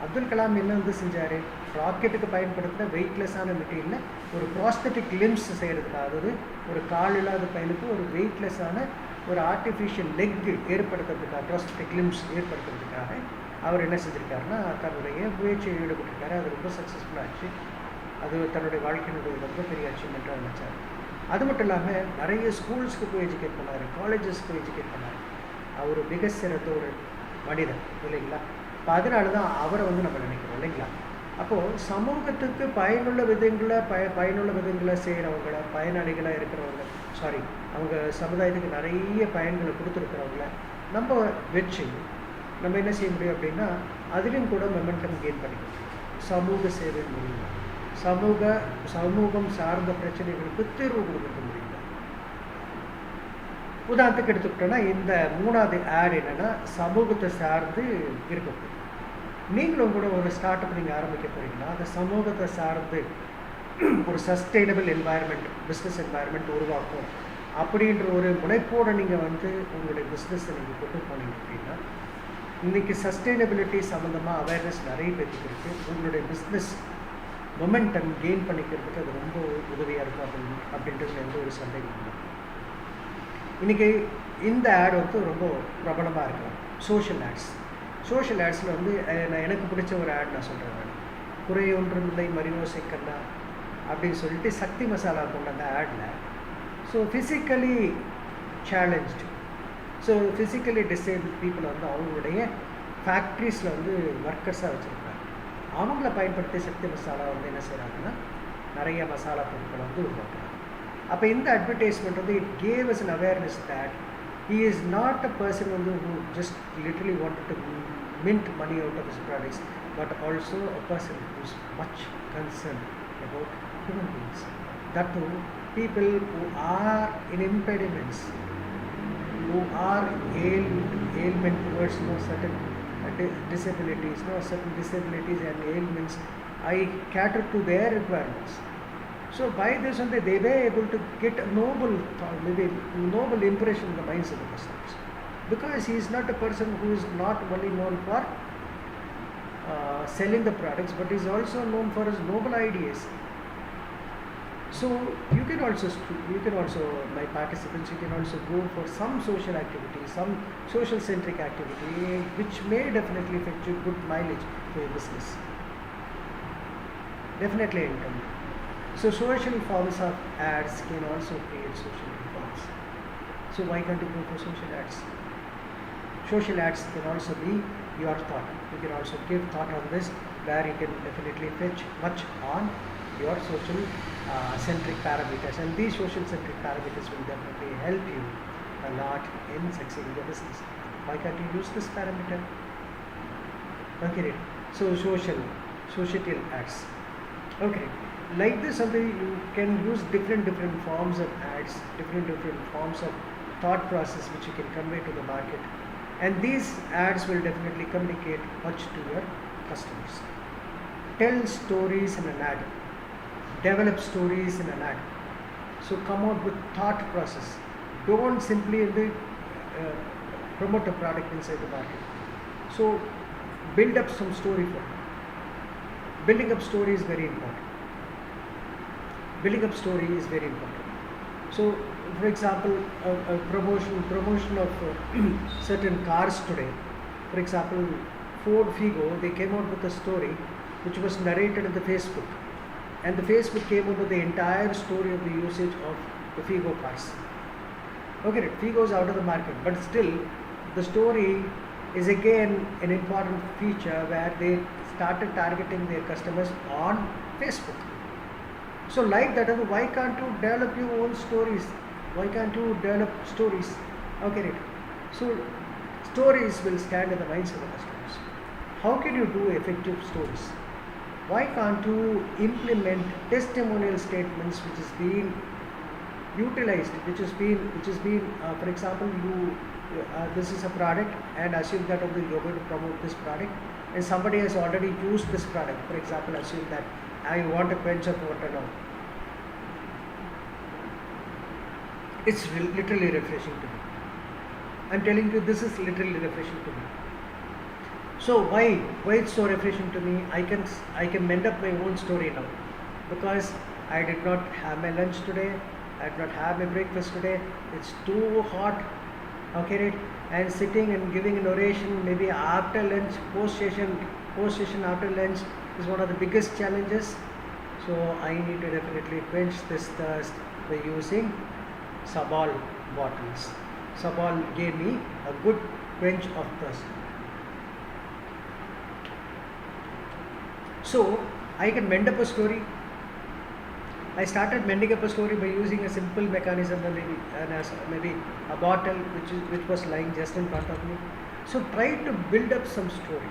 அப்துல் கலாம் என்ன வந்து செஞ்சார், ராக்கெட்டுக்கு பயன்படுத்தின வெயிட்லெஸ்ஸான மெட்டீரியலில் ஒரு ப்ராஸ்தட்டிக் லிம்ஸ் செய்கிறதுக்காக, அதாவது ஒரு கால் இல்லாத பையனுக்கு ஒரு வெயிட்லெஸ்ஸான ஒரு ஆர்டிஃபிஷியல் லெக் ஏற்படுத்துறதுக்காக, ப்ராஸ்தட்டிக் லிம்ஸ் ஏற்படுத்துறதுக்காக அவர் என்ன செஞ்சுருக்காருன்னா தன்னுடைய முயற்சியை ஈடுபட்டிருக்காரு. அது ரொம்ப சக்ஸஸ்ஃபுல்லாக ஆச்சு. அது தன்னுடைய வாழ்க்கையினுடைய ரொம்ப பெரிய அச்சீவ்மெண்ட்டாக நினச்சார். அது மட்டும் இல்லாமல் நிறைய ஸ்கூல்ஸ்க்கு போய் எஜுகேட் பண்ணார், காலேஜஸ்க்கு எஜுகேட் பண்ணார். அவர் மிக சிறந்த ஒரு மனிதன் இல்லைங்களா? இப்போ அதனால தான் அவரை வந்து நம்ம நினைக்கிறோம் இல்லைங்களா? அப்போது சமூகத்துக்கு பயனுள்ள விதங்களை செய்கிறவங்கள, பயனாளிகளாக இருக்கிறவங்க, அவங்க சமுதாயத்துக்கு நிறைய பயன்களை கொடுத்துருக்கிறவங்கள நம்ம வச்சு நம்ம என்ன செய்ய முடியும் அப்படின்னா அதிலும் கூட மொமெண்டம் கெயின் பண்ணிக்கணும். சமூக சேவை முடியும், சமூகம் சார்ந்த பிரச்சனைகளுக்கு தீர்வு கொடுக்க முடியும். உதாரணத்துக்கு எடுத்துக்கிட்டோன்னா இந்த 3வது ஆட் என்னென்னா சமூகத்தை சார்ந்து இருக்கணும். நீங்களும் கூட ஒரு ஸ்டார்ட் அப் நீங்கள் ஆரம்பிக்க போகிறீங்கன்னா அந்த சமூகத்தை சார்ந்து ஒரு சஸ்டைனபிள் என்வாயர்மெண்ட், பிஸ்னஸ் என்வாயர்மெண்ட் உருவாக்கும் அப்படின்ற ஒரு முனைப்போடு நீங்கள் வந்து உங்களுடைய பிஸ்னஸை நீங்கள் கொண்டு போனீங்க அப்படின்னா இன்றைக்கி சஸ்டைனபிலிட்டி சம்மந்தமாக அவேர்னஸ் நிறைய பேருக்கு இருக்குது. உங்களுடைய பிஸ்னஸ் மொமெண்டம் கெயின் பண்ணிக்கிறதுக்கு அது ரொம்ப உதவியாக இருக்கும் அப்படின்றதுல எந்த ஒரு சந்தேகம் இல்லை. இன்றைக்கி இந்த ஆட் வந்து ரொம்ப பிரபலமாக இருக்கலாம். சோஷியல் ஆட்ஸில் வந்து எனக்கு பிடிச்ச ஒரு ஆட் நான் சொல்கிறேன். குறை ஒன்றுமில்லை மரியோசை கண்ணா அப்படின்னு சொல்லிட்டு சக்தி மசாலா கொண்ட அந்த ஆடில் so physically challenged, so physically disable பீப்புளை வந்து அவங்களுடைய ஃபேக்ட்ரிஸில் வந்து ஒர்க்கர்ஸாக வச்சுருக்காங்க. அவங்கள பயன்படுத்தி சக்தி மசாலா வந்து என்ன செய்கிறாங்கன்னா நிறைய மசாலா பொருட்களை வந்து உருவாக்குறாங்க. அப்போ இந்த அட்வர்டைஸ்மெண்ட் வந்து it gave us an awareness that he is not a person who just literally wanted to mint money out of his products, but also a person who is much concerned about human beings. That too, people who are in impediments, who are ailment towards certain disabilities, certain disabilities and ailments. I cater to their requirements. So by this one they were able to get a noble impression in the minds of the customers, because he is not a person who is not only known for selling the products, but is also known for his noble ideas. So you can also my participants, you can also go for some social activity, some social centric activity which may definitely fetch you good mileage for your business, definitely income. So social forms of ads can also create social reforms. So why can't you go for social ads? Social ads can also be your thought. You can also give thought on this, where you can definitely fetch much on your social centric parameters, and these social centric parameters will definitely help you a lot in succeeding your business. Why can't you use this parameter? Okay, so societal ads. Okay, like this you can use different forms of ads, different forms of thought process which you can convey to the market, and these ads will definitely communicate much to your customers. Tell stories in an ad, develop stories in an ad. So come out with thought process. Don't simply promote a product inside the market. So build up some story for it. Building up story is very important. So for example, a promotion of certain cars today. For example, Ford Figo, they came out with a story which was narrated in the Facebook, and the Facebook came out with the entire story of the usage of the Figo cars. Okay, Figo is out of the market, but still the story is again an important feature where they started targeting their customers on Facebook. So like that, why can't you develop your own stories? Why can't you develop stories? Okay, right. So stories will stand in the minds of the customers. How can you do effective stories? Why can't you implement testimonial statements which is being utilized, which has been for example, this is a product, and assume that you're going to promote this product, and somebody has already used this product. For example, assume that I want a quench of water now. It's literally refreshing to me. I'm telling you, this is literally refreshing to me. So why it's so refreshing to me? I can mend up my own story now, because I did not have my lunch today, I did not have my breakfast today, it's too hot, okay, right? And sitting and giving an oration maybe after lunch, post session after lunch is one of the biggest challenges. So I need to definitely quench this thirst by using Sabal bottles. Sabal gave me a good quench of thirst. So I can mend up a story. I started mending up a story by using a simple mechanism, maybe a bottle which was lying just in front of me. So try to build up some story,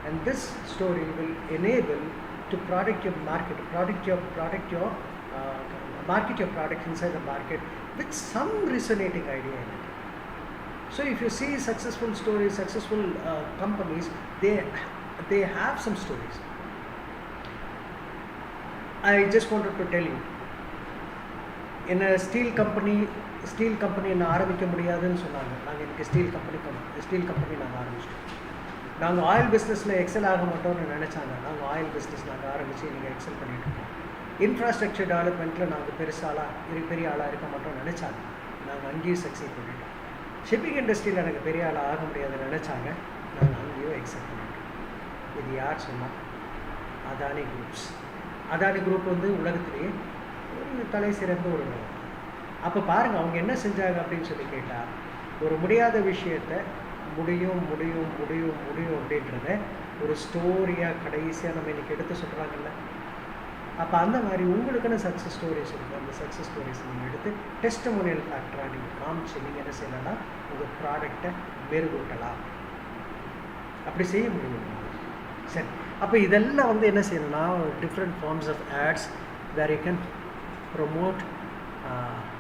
and this story will enable to market your product inside the market with some resonating idea in it. So if you see successful stories, successful companies, they they have some stories. I just wanted to tell you, in a steel company நான் ஆரம்பிக்க முடியாதுன்னு சொன்னாங்க. நாங்கள் எனக்கு steel company நாங்கள் ஆரம்பிச்சிட்டோம். நாங்கள் oil பிஸ்னஸில் எக்ஸல் ஆக மாட்டோம்னு நினச்சாங்க. நாங்கள் ஆயில் பிஸ்னஸ் நாங்கள் ஆரம்பித்து நீங்கள் எக்ஸல் பண்ணிகிட்ருக்கோம். இன்ஃப்ராஸ்ட்ரக்சர் டெவலப்மெண்ட்டில் நாங்கள் பெரிய ஆளாக இருக்க மாட்டோம்னு நினச்சாங்க. நாங்கள் அங்கேயும் சக்சீட் பண்ணிட்டோம். ஷிப்பிங் இண்டஸ்ட்ரியில் எனக்கு பெரிய ஆளாக ஆக முடியாதுன்னு நினச்சாங்க. நாங்கள் அங்கேயும் எக்ஸல் பண்ணிட்டோம். இது யார் சொன்னால்? அதானி குரூப்ஸ். அதானி குரூப் வந்து உலகத்திலேயே ஒரு தலை சிறந்த ஒரு நிறுவனம். அப்போ பாருங்கள் அவங்க என்ன செஞ்சாங்க அப்படின்னு சொல்லி கேட்டால், ஒரு முடியாத விஷயத்தை முடியும் அப்படின்றத ஒரு ஸ்டோரியாக கடைசியாக நம்ம இன்றைக்கி எடுத்து சொல்கிறாங்கல்ல. அப்போ அந்த மாதிரி உங்களுக்குன்னு சக்ஸஸ் ஸ்டோரிஸ் இருக்குது. அந்த சக்ஸஸ் ஸ்டோரிஸ் நீங்கள் எடுத்து டெஸ்டிமோனியல் ஃபேக்டராக நீங்கள் காமிச்சு நீங்கள் என்ன செய்யலாம்னா உங்கள் ப்ராடக்டை மெருகூட்டலாம். அப்படி செய்ய முடியும். சரி, அப்போ இதெல்லாம் வந்து என்ன செய்யணும்னா different forms of ads where you can promote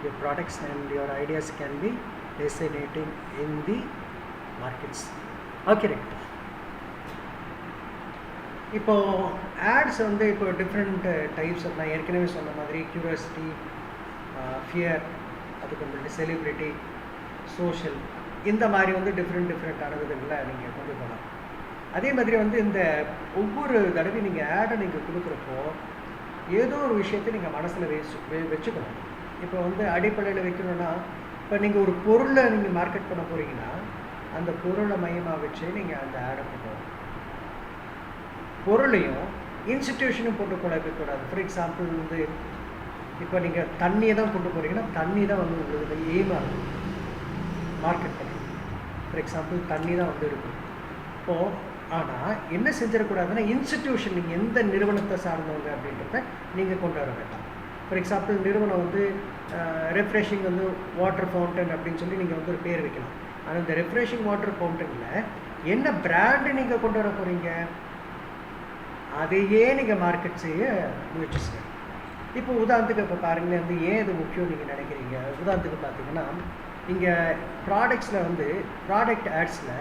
your products and your ideas can be resonating in the markets. Okay, right. இப்போ ஆட்ஸ் வந்து இப்போ டிஃப்ரெண்ட் டைப்ஸ் ஆஃப், நான் ஏற்கனவே சொன்ன மாதிரி கியூரியாசிட்டி, ஃபியர், அதுக்கு செலிப்ரிட்டி, சோஷியல், இந்த மாதிரி வந்து டிஃப்ரெண்ட்டான விதங்களை நீங்கள் கொண்டு போகலாம். அதே மாதிரி வந்து இந்த ஒவ்வொரு தடவையும் நீங்கள் ஆடை நீங்கள் கொடுக்குறப்போ ஏதோ ஒரு விஷயத்தை நீங்கள் மனசில் வச்சுக்கணும். இப்போ வந்து அடிப்படையில் வைக்கணும்னா, இப்போ நீங்கள் ஒரு பொருளை நீங்கள் மார்க்கெட் பண்ண போகிறீங்கன்னா அந்த பொருளை மையமாக வச்சு நீங்கள் அந்த ஆடை பண்ணுவோம். பொருளையும் இன்ஸ்டிடியூஷனும் போட்டு குழப்பக்கூடாது. ஃபார் எக்ஸாம்பிள் வந்து இப்போ நீங்கள் தண்ணியை தான் கொண்டு போகிறீங்கன்னா தண்ணி தான் வந்து உங்களுக்கு எய்மாக இருக்கும் மார்க்கெட் பண்ணி. ஃபார் எக்ஸாம்பிள் தண்ணி தான் வந்து இருக்கும். இப்போது ஆனால் என்ன செஞ்சிடக்கூடாதுன்னா இன்ஸ்டிடியூஷன், நீங்கள் எந்த நிறுவனத்தை சார்ந்தவங்க அப்படின்றத நீங்கள் கொண்டு வர வேண்டாம். ஃபார் எக்ஸாம்பிள் நிறுவனம் வந்து ரெஃப்ரெஷிங் வந்து வாட்டர் ஃபவுண்டன் அப்படின்னு சொல்லி நீங்கள் வந்து ஒரு பேர் வைக்கலாம். ஆனால் இந்த ரெஃப்ரெஷிங் வாட்டர் ஃபவுண்டனில் என்ன பிராண்டு நீங்கள் கொண்டு வர போகிறீங்க, அதையே நீங்கள் மார்க்கெட் செய்ய முயற்சி செய்யணும். இப்போ உதாரணத்துக்கு இப்போ பாருங்களேன், வந்து ஏன் இது முக்கியம் நீங்கள் நினைக்கிறீங்க. உதாரணத்துக்கு பார்த்தீங்கன்னா இங்கே ப்ராடக்ட்ஸில் வந்து ப்ராடக்ட் ஆட்ஸில்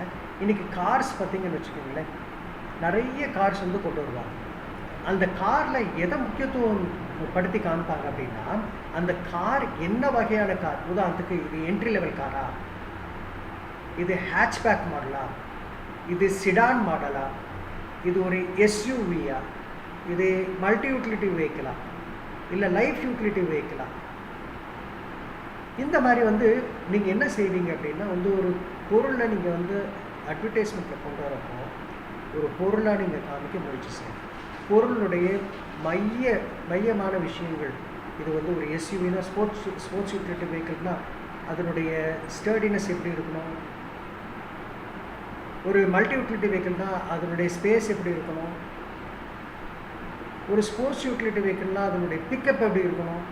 இன்றைக்கி கார்ஸ் பார்த்திங்கன்னு வச்சுக்கோங்களேன், நிறைய கார்ஸ் வந்து கொண்டு வருவாங்க. அந்த காரில் எதை முக்கியத்துவம் படுத்தி காமிப்பாங்க அப்படின்னா, அந்த கார் என்ன வகையான கார். உதாரணத்துக்கு இது என்ட்ரி லெவல் காரா, இது ஹேட்ச்பேக் மாடலா, இது சிடான் மாடலா, இது ஒரு எஸ்யூவியா, இது மல்டி யூட்டிலிட்டி வெஹிக்கிளா, இல்லை லைஃப் யூட்டிலிட்டி வெஹிக்கிளா. இந்த மாதிரி வந்து நீங்கள் என்ன செய்வீங்க அப்படின்னா, வந்து ஒரு பொருளை நீங்கள் வந்து அட்வர்டைஸ்மெண்ட்டில் கொண்டு வரப்போ ஒரு பொருளாக நீங்கள் காமிக்க முயற்சி செய்யணும். பொருளுடைய மையமான விஷயங்கள். இது வந்து ஒரு எஸ்யூவினா ஸ்போர்ட்ஸ் யூட்டிலிட்டி வெஹிக்கிள்னா அதனுடைய ஸ்டர்டினஸ் எப்படி இருக்கணும். ஒரு மல்டி யூட்டிலிட்டி வெஹிக்கிள்னா அதனுடைய ஸ்பேஸ் எப்படி இருக்கணும். ஒரு ஸ்போர்ட்ஸ் யூட்டிலிட்டி வெஹிக்கிள்னா அதனுடைய பிக்கப் எப்படி இருக்கணும்.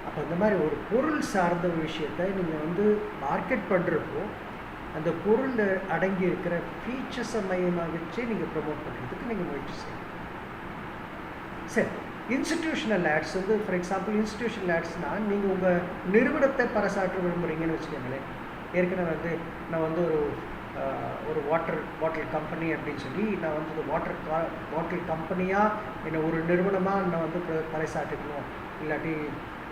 அப்போ இந்த மாதிரி ஒரு பொருள் சார்ந்த ஒரு விஷயத்தை நீங்கள் வந்து மார்க்கெட் பண்ணுறப்போ அந்த பொருளில் அடங்கி இருக்கிற ஃபீச்சர்ஸை மையமாக வச்சு நீங்கள் ப்ரமோட் பண்ணுறதுக்கு நீங்கள் முயற்சி செய்யணும். சரி, இன்ஸ்டிடியூஷனல் ஆட்ஸ் வந்து ஃபார் எக்ஸாம்பிள் இன்ஸ்டிடியூஷனல் ஆட்ஸ்னால் நீங்கள் உங்கள் நிறுவனத்தை பறைசாற்ற விரும்புகிறீங்கன்னு வச்சுக்கோங்களேன். ஏற்கனவே வந்து நான் வந்து ஒரு பாட்டில் கம்பெனி அப்படின்னு சொல்லி நான் வந்து பாட்டில் கம்பெனியாக என்னை ஒரு நிறுவனமாக நான் வந்து பறைசாற்றிக்கணும், இல்லாட்டி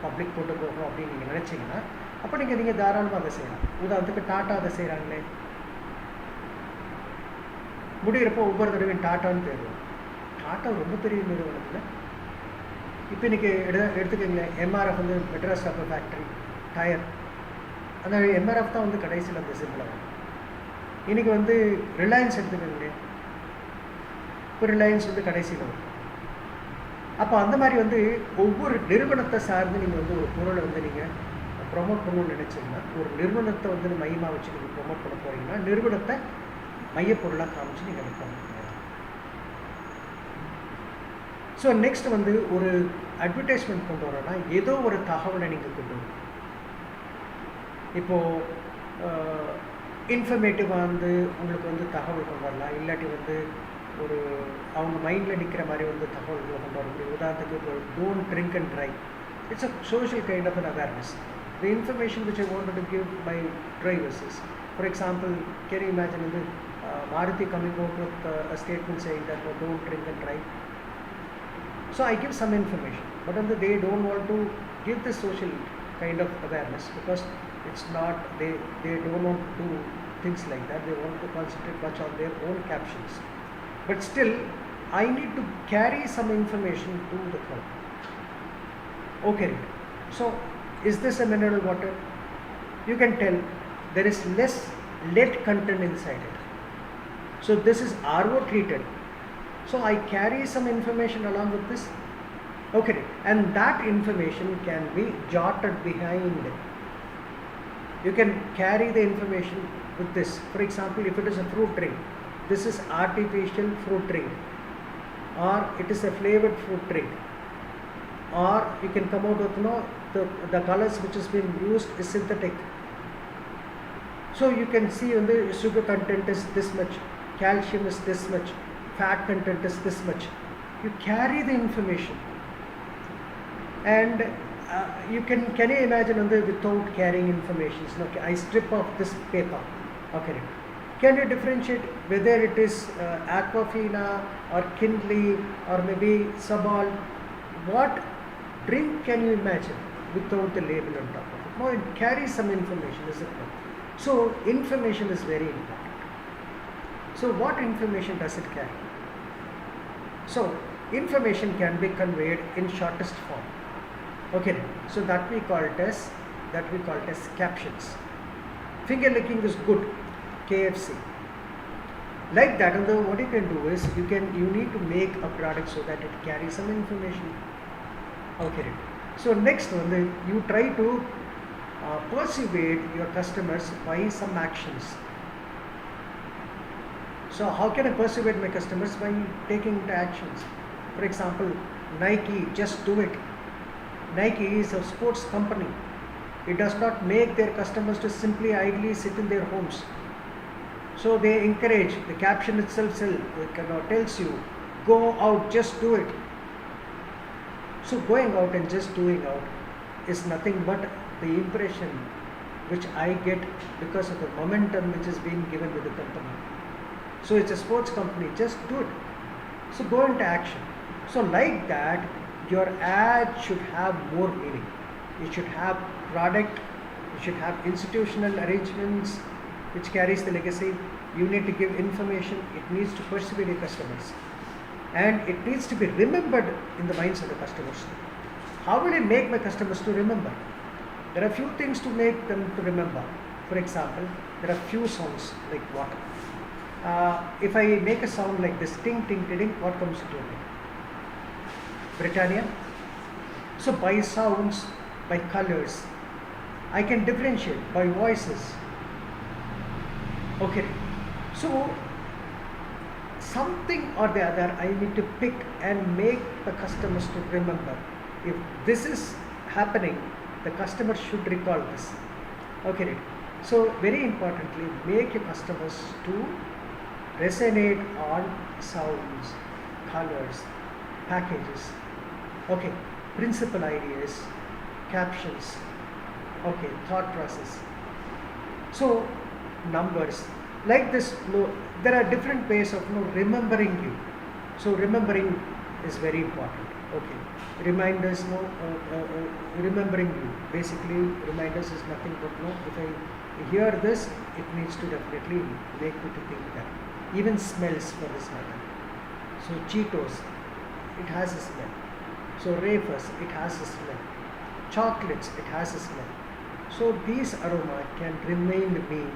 பப்ளிக் கொண்டு போகணும் அப்படின்னு நீங்கள் நினச்சிங்கன்னா அப்போ நீங்கள் தாராளமாக அதை செய்யலாம். உதாரணத்துக்கு டாட்டா அதை செய்கிறாங்களே, முடிகிறப்போ ஒவ்வொரு தடவையும் டாட்டான்னு தேடுவோம். டாட்டா ரொம்ப பெரிய நிறுவனத்தில் இப்போ இன்றைக்கி எடுத்துக்கங்களேன். எம்ஆர்எஃப் வந்து மெட்ராஸ் ரப்பர் ஃபேக்ட்ரி டயர், அந்த எம்ஆர்எஃப் தான் வந்து கடைசியில் அந்த சிம்பிளாக வரும். இன்றைக்கி வந்து ரிலையன்ஸ் எடுத்துக்கங்களேன், இப்போ ரிலையன்ஸ் வந்து கடைசியில் வரும். அப்போ அந்த மாதிரி வந்து ஒவ்வொரு நிறுவனத்தை சார்ந்து நீங்கள் வந்து ஒரு பொருளை வந்து நீங்கள் ப்ரொமோட் பண்ணணும்னு நினச்சிங்கன்னா, ஒரு நிறுவனத்தை வந்து மையமாக வச்சு நீங்கள் ப்ரொமோட் பண்ண போகிறீங்கன்னா நிறுவனத்தை மையப்பொருளாக காமிச்சு நீங்கள் ப்ரொமோட் பண்ணலாம். ஸோ நெக்ஸ்ட் வந்து ஒரு அட்வர்டைஸ்மெண்ட் கொண்டு வரோன்னா ஏதோ ஒரு தகவலை நீங்கள் கொண்டு வரணும். இப்போது இன்ஃபர்மேட்டிவாக வந்து உங்களுக்கு வந்து தகவல் கொண்டு வரலாம், இல்லாட்டி வந்து ஒரு அவங்க மைண்டில் நிற்கிற மாதிரி வந்து தகவல்களை கொண்டு வர முடியும். உதாரணத்துக்கு இப்போ don't drink and drive, it's a social kind of an awareness. The information which I wanted to give my drivers is, for example, can you imagine வந்து Maruti coming out with a statement saying that don't drink and drive. So I give some information, but they don't want to give the social kind of awareness because it's not, they don't want to do things like that. They want to concentrate much on their own captions. But still, I need to carry some information to the crowd. Okay, so is this a mineral water? You can tell there is less lead content inside it. So this is RO treated. So I carry some information along with this. Okay, and that information can be jotted behind. You can carry the information with this. For example, if it is a fruit drink, this is artificial fruit drink, or it is a flavored fruit drink, or you can come out with the colors which has been used is synthetic. So you can see the sugar content is this much, calcium is this much, fat content is this much. You carry the information, and you can you imagine without carrying information? Okay, I strip off this paper. Okay, can you differentiate whether it is Aquafina or Kindly or maybe Sabal? What drink can you imagine without the label on top of it? No, it carries some information, is it not? So information is very important. So what information does it carry? So information can be conveyed in shortest form. Okay, so that we call it as captions. Finger licking is good, KFC. Like that, and what you can do is you need to make a product so that it carries some information. Okay. So next one, you try to persuade your customers by some actions. So how can I persuade my customers? By taking the actions. For example, Nike, just do it. Nike is a sports company. It does not make their customers to simply idly sit in their homes. So they encourage, the caption itself tells you, go out, just do it. So going out and just doing out is nothing but the impression which I get because of the momentum which is being given with the company. So it's a sports company, just do it. So go into action. So like that, your ad should have more meaning. It should have product, it should have institutional arrangements which carries the legacy. You need to give information, it needs to persuade your customers. And it needs to be remembered in the minds of the customers. How will I make my customers to remember? There are few things to make them to remember. For example, there are few sounds like what? If I make a sound like this, ting, ting, ting, what comes into it? Britannia. So by sounds, by colors, I can differentiate by voices. Okay. So something or the other I need to pick and make the customers to remember. If this is happening, the customer should recall this. Okay. So very importantly, make your customers to resonate on sounds, colors, packages. Okay, principal ideas, captions. Okay, thought process. So numbers like this. There are different ways of remembering you. So remembering is very important. Okay, reminders. Remembering you. Basically, reminders is nothing but if I hear this, it needs to definitely make me to think that. Even smells for this matter. So Cheetos, it has a smell. So Wafers, it has a smell. Chocolates, it has a smell. So these aroma can remind me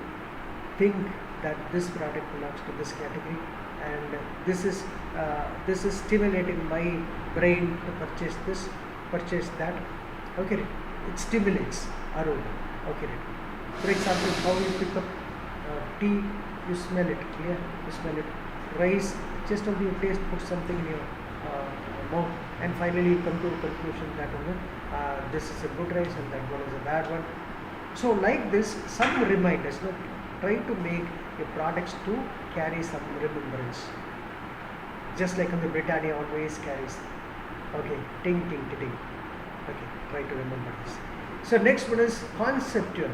think that this product belongs to this category, and this is stimulating my brain to purchase this, purchase that. Okay, it stimulates aroma. Okay, for example, how you pick up tea, you smell it, clear, you smell it. Rice, just only you taste, put something in your mouth, and finally you come to a conclusion that this is a good rice and that one is a bad one. So like this, some reminders, try to make your products to carry some remembrance. Just like on the Britannia always carries, okay, ting, ting, ting, ting. Okay, try to remember this. So next one is conceptual.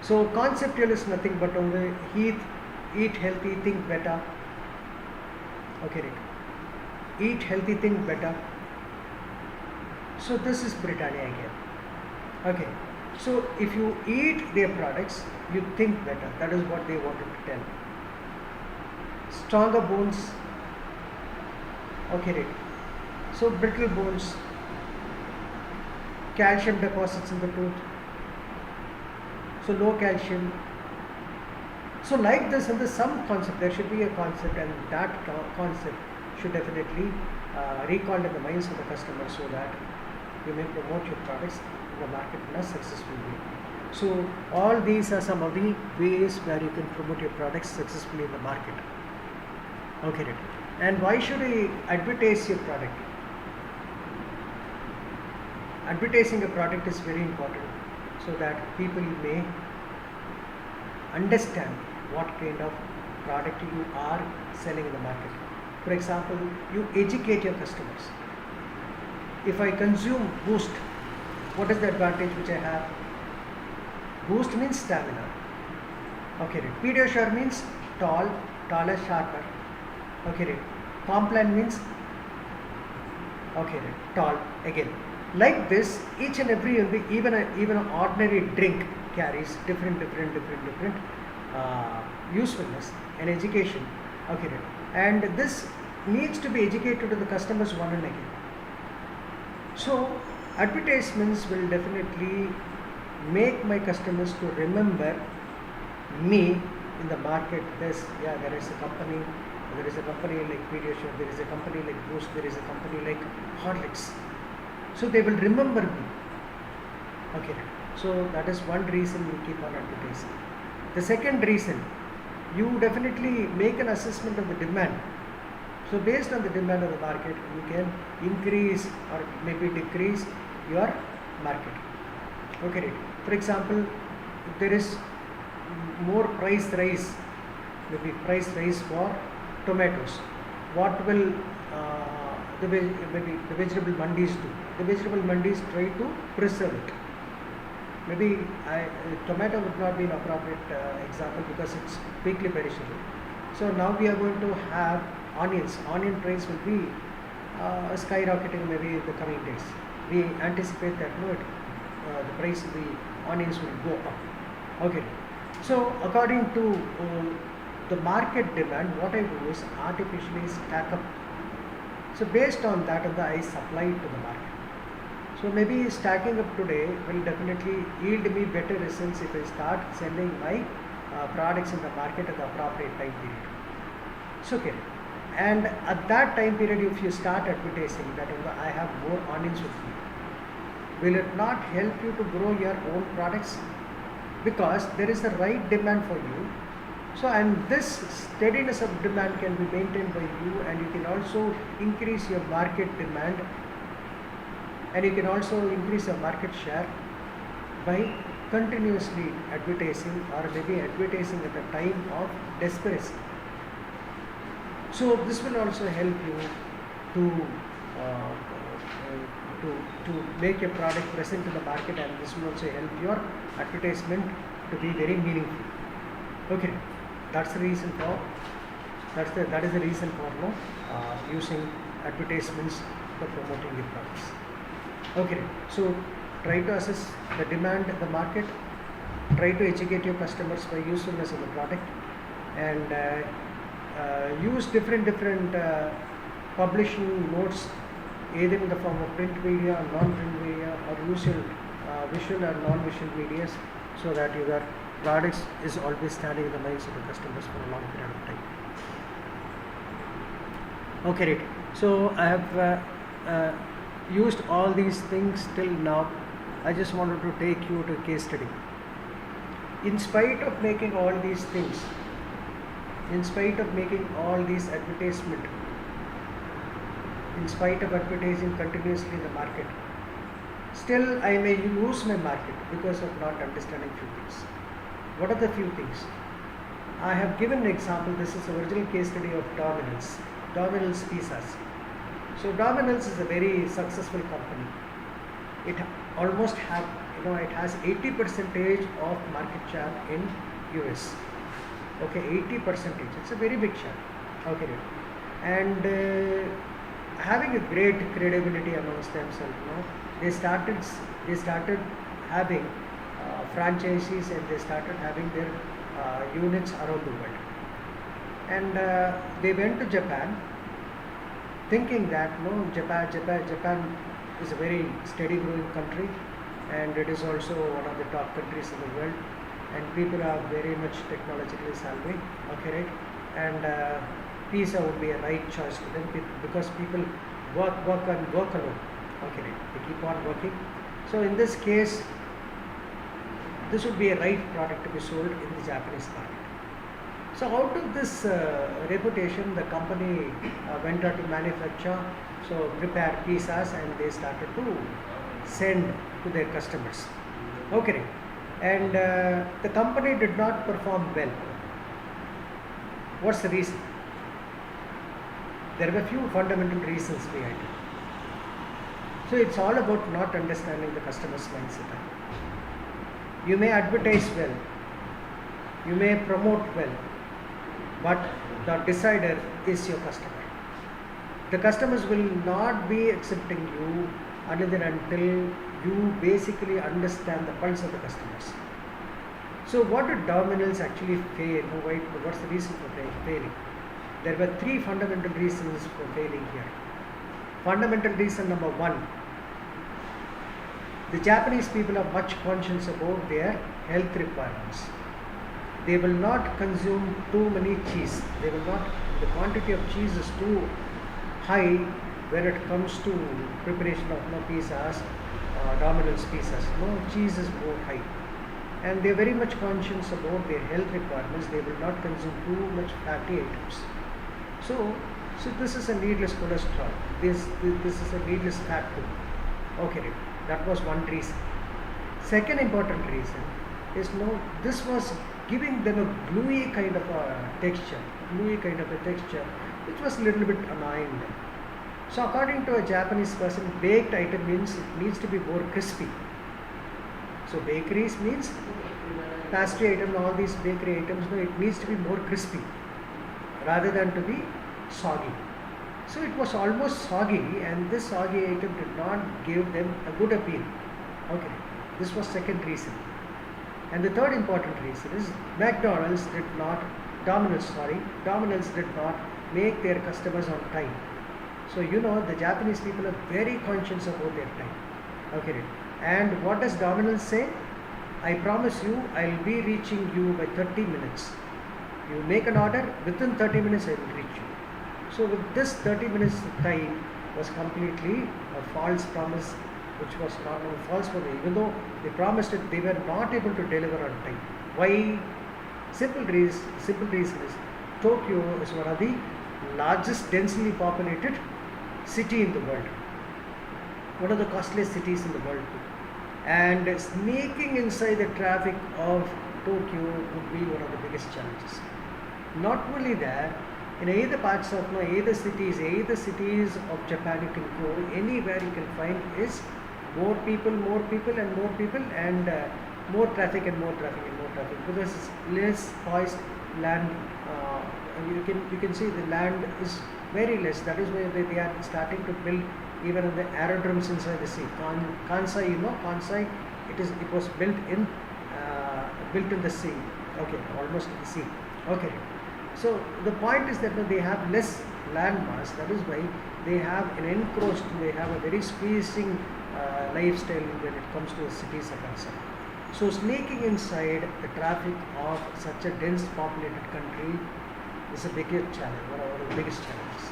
So conceptual is nothing but on the Heath eat healthy, think better. Okay, right. Eat healthy, think better. So this is Britannia again. Okay. So if you eat their products, you think better. That is what they wanted to tell. Stronger bones. Okay, right. So brittle bones, calcium deposits in the tooth. So low calcium. So like this, in the some concept, there should be a concept, and that concept should definitely recalled in the minds of the customer, so that you may promote your products in the market in a successful way. So all these are some of the ways where you can promote your products successfully in the market. Okay, right. And why should I advertise your product? Advertising a product is very important, so that people may understand what kind of product you are selling in the market. For example, you educate your customers. If I consume Boost, what is the advantage which I have? Boost means stamina. Okay, right. Pediasure means tall, taller, sharper. Okay, right. Complan means okay, right. Tall again. Like this, each and every even an ordinary drink carries different usefulness and education. Okay, right. And this needs to be educated to the customers one and again. So advertisements will definitely make my customers to remember me in the market. There is a company like Pediasure, there is a company like Boost, there is a company like Horlicks. So they will remember me. Okay, so that is one reason you keep on advertising. The second reason, you definitely make an assessment of the demand. So based on the demand of the market, you can increase or maybe decrease your market. Okay, right. For example, if there is more price rise, maybe price rise for tomatoes, what will maybe the vegetable mandis do? The vegetable mandis try to preserve it. Maybe tomato would not be an appropriate example because it's quickly perishable. So now we are going to have onions. Onion price will be skyrocketing maybe in the coming days. We anticipate that the price of the onions will go up. Okay. So according to the market demand, what I do is artificially stack up. So based on that, I supply it to the market. So maybe stacking up today will definitely yield me better results if I start selling my products in the market at the appropriate time period. It's okay. And at that time period, if you start advertising that I have more onions with me, will it not help you to grow your own products? Because there is the right demand for you. So, and this steadiness of demand can be maintained by you, and you can also increase your market demand, and you can also increase your market share by continuously advertising, or maybe advertising at a time of desperation. So this will also help you to make your product present in the market, and this will also help your advertisement to be very meaningful. Okay, that's the reason for that is the reason for using advertisements for promoting your products. Okay, so try to assess the demand in the market, try to educate your customers by usefulness of the product, and use different publishing notes, either in the form of print media or non-print media, or use your visual or non-visual media, so that your products is always standing in the minds of the customers for a long period of time. Okay, right. So I have used all these things till now. I just wanted to take you to a case study. In spite of making all these things, in spite of making all these advertisement, in spite of advertising continuously in the market, still I may lose my market because of not understanding few things. What are the few things? I have given an example. This is the original case study of Domino's Pizzas. So Domino's is a very successful company. It almost it has 80% of market share in US. Okay, 80%. It's a very big share. Okay, and having a great credibility amongst themselves. They started having franchisees, and they started having their units around the world. And they went to Japan, thinking that no, Japan is a very steady growing country, and it is also one of the top countries in the world, and people are very much technologically savvy. Okay, right? And pizza would be a right choice to them because people work alone. Okay, right? They keep on working. So in this case, this would be a right product to be sold in the Japanese market. So out of this reputation, the company went out to manufacture, so prepare pizzas, and they started to send to their customers. Okay, and the company did not perform well. What's the reason? There were few fundamental reasons behind it. So it's all about not understanding the customer's mindset. You may advertise well, you may promote well, but the decider is your customer. The customers will not be accepting you until you basically understand the pulse of the customers. So what did Domino's actually fail? What's the reason for failing? There were three fundamental reasons for failing here. Fundamental reason number one, the Japanese people are much conscious about their health requirements. They will not consume too many cheese. The quantity of cheese is too high when it comes to preparation of pizzas, Domino's pizzas. Cheese is more high. And they are very much conscious about their health requirements. They will not consume too much fatty items. So this is a needless cholesterol. This is a needless fat too. Okay, that was one reason. Second important reason is this was giving them a gluey kind of a texture, which was a little bit annoying them. So according to a Japanese person, baked item means it needs to be more crispy. So bakeries means pastry item, all these bakery items, it needs to be more crispy rather than to be soggy. So it was almost soggy, and this soggy item did not give them a good appeal. Okay, this was second reason. And the third important reason is Domino's did not make their customers on time. So the Japanese people are very conscious about their time. Okay, and what does Domino's say? I promise you, I'll be reaching you by 30 minutes. You make an order, within 30 minutes I will reach you. So with this 30 minutes time was completely a false promise, which was not false for them. Even though they promised it, they were not able to deliver on time. Why? Simple reason is Tokyo is one of the largest densely populated city in the world. One of the costliest cities in the world. And sneaking inside the traffic of Tokyo would be one of the biggest challenges. Not only that, in either parts of either cities of Japan, you can go anywhere, you can find is more people, and more traffic, because it's less poised land. You can see the land is very less. That is why they are starting to build even in the aerodromes inside the sea. Kansai, it was built in the sea. Okay, almost in the sea. Okay. So the point is that they have less land mass. That is why they have they have a very squeezing lifestyle when it comes to the cities are concerned. So sneaking inside the traffic of such a dense populated country is a biggest challenge, one of the biggest challenges.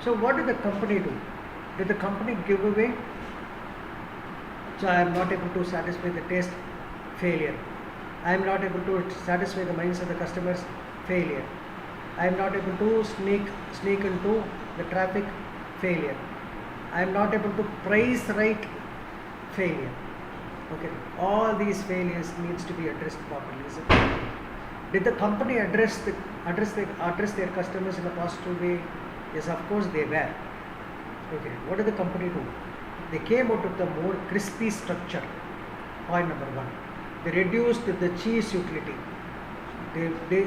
So what did the company do? Did the company give away? So I am not able to satisfy the taste, failure. I am not able to satisfy the minds of the customers, failure. I am not able to sneak into the traffic, failure. I am not able to price right, failure. Okay, all these failures needs to be addressed properly. Did the company address their customers in a positive way? Yes, of course they were. Okay, what did the company do? They came out with a more crispy structure. Point number one. They reduced the cheese utility. they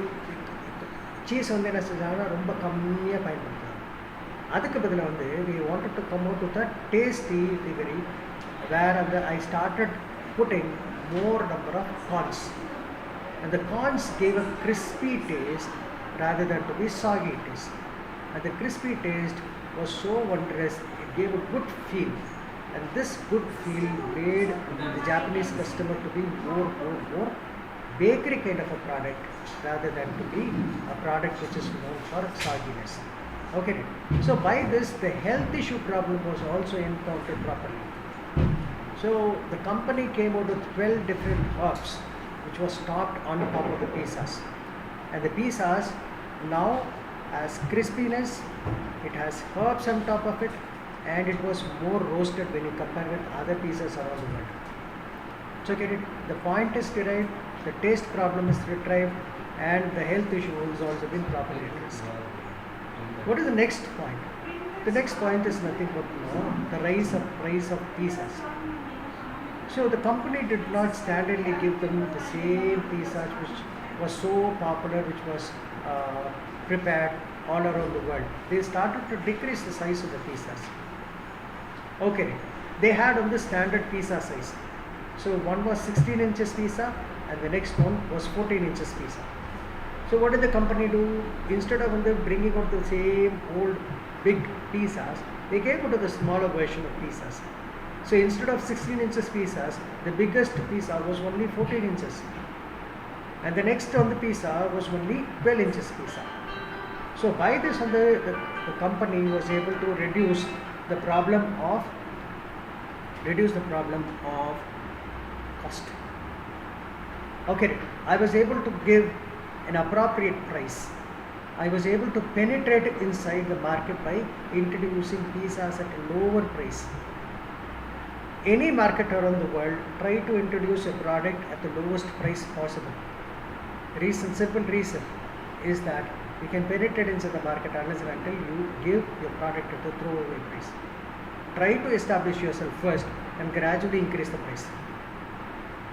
cheese வந்து என்ன செஞ்சாங்கன்னா ரொம்ப கம்மியாக பயன்படுத்துகிறாங்க. அதுக்கு பதிலாக வந்து we wanted to come out with a tasty delivery where I started putting more number of corns, and the corns gave a crispy taste rather than to be soggy taste, and the crispy taste was so wondrous, it gave a good feel, and this good feel made the Japanese customer to be more bakery kind of a product rather than to be a product which is known for sogginess. Okay, so by this the health issue problem was also encountered properly. So the company came out with 12 different herbs which was topped on top of the pizzas, and the pizzas now has crispiness, it has herbs on top of it, and it was more roasted when you compare with other pizzas around the world. So get it, the point is derived, the taste problem is retrieved, and the health issue has also been properly addressed. What is the next point? The next point is nothing but the price of pizzas. So the company did not standardly give them the same pizzas which was so popular, which was prepared all around the world. They started to decrease the size of the pizzas. Okay, they had on the standard pizza size. So one was 16 inches pizza and the next one was 14 inches pizza. So what did the company do? Instead of bringing out the same old big pizzas, they gave out the smaller version of pizzas. So instead of 16 inches pizzas, the biggest pizza was only 14 inches. And the next on the pizza was only 12 inches pizza. So by this the company was able to reduce the problem of cost. Okay, I was able to give an appropriate price. I was able to penetrate inside the market by introducing pizzas at a lower price. Any marketer around the world try to introduce a product at the lowest price possible. Simple reason is that you can penetrate inside the market unless and until you give your product at the throwaway price. Try to establish yourself first and gradually increase the price.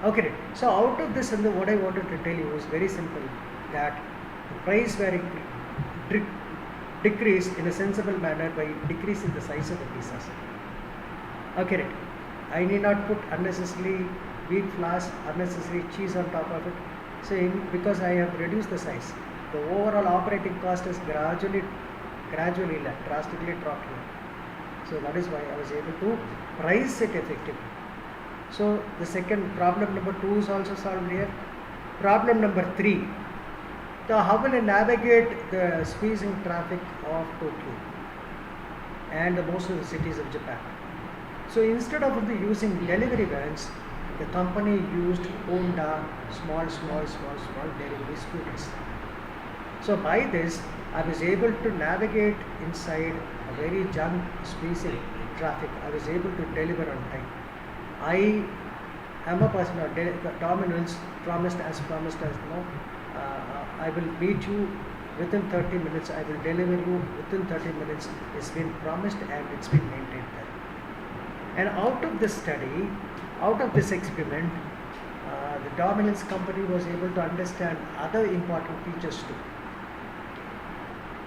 Okay, so out of this, and what I wanted to tell you is very simple, that the price were decreased in a sensible manner by decreasing the size of the pizzas. Okay, I need not put unnecessarily wheat flour, unnecessary cheese on top of it. So because I have reduced the size, the overall operating cost is gradually drastically dropped here. So that is why I was able to price it effectively. So the second problem number 2 is also solved here. Problem number 3. So how will I navigate the squeezing traffic of Tokyo and most of the cities of Japan? So instead of using delivery vans, the company used Honda small delivery scooters. So by this, I was able to navigate inside a very junk squeezing traffic. I was able to deliver on time. I am a person, Domino's promised as I will meet you within 30 minutes, I will deliver you within 30 minutes. It's been promised and it's been maintained there. And out of this study, out of this experiment, the Domino's company was able to understand other important features too.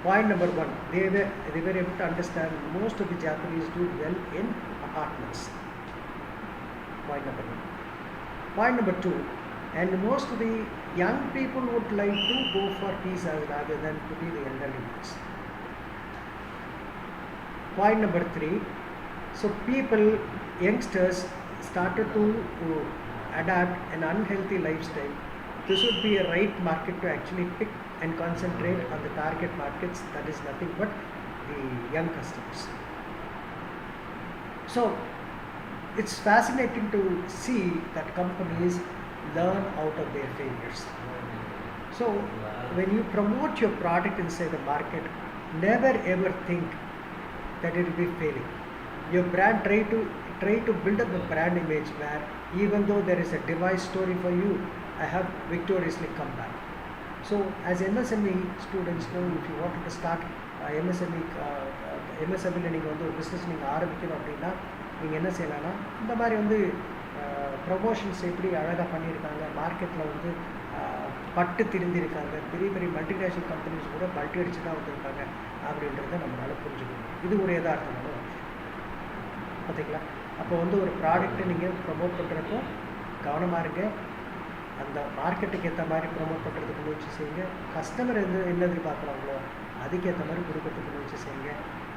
Point number 1, they were able to understand most of the Japanese do well in apartments. Point number 1. Point number 2, and most of the young people would like to go for pizzas rather than to be the elderly ones. Point number 3, so youngsters started to adapt an unhealthy lifestyle. This would be a right market to actually pick and concentrate on the target markets, that is nothing but the young customers. So it's fascinating to see that companies learn out of their failures. So when you promote your product inside the market, never ever think that it will be failing. Your brand try to build up a brand image where even though there is a device story for you, I have victoriously come back. So as MSME students know, if you wanted to start MSME நீங்கள் வந்து ஒரு business நீங்கள் ஆரம்பிக்கணும் அப்படின்னா நீங்கள் என்ன செய்யலாம்னா இந்த மாதிரி வந்து ப்ரமோஷன்ஸ் எப்படி அழகாக பண்ணியிருக்காங்க, மார்க்கெட்டில் வந்து பட்டு திருந்திருக்காங்க, பெரிய பெரிய மல்டிநேஷனல் கம்பெனிஸ் கூட பல்ட்டி அடிச்சு தான் வந்திருக்காங்க அப்படின்றத நம்மளால் புரிஞ்சுக்கணும். இது ஒரு யதார்த்தமான ஒரு விஷயம். பார்த்தீங்களா? அப்போ வந்து ஒரு ப்ராடக்ட்டை நீங்கள் ப்ரமோட் பண்ணுறப்போ கவனமாக இருங்க. அந்த மார்க்கெட்டுக்கு ஏற்ற மாதிரி ப்ரமோட் பண்ணுறதுக்கு முயற்சி செய்யுங்க. கஸ்டமர் என்ன எதிர்பார்க்குறாங்களோ அதுக்கேற்ற மாதிரி கொடுக்கறதுக்கு முயற்சி செய்யுங்க.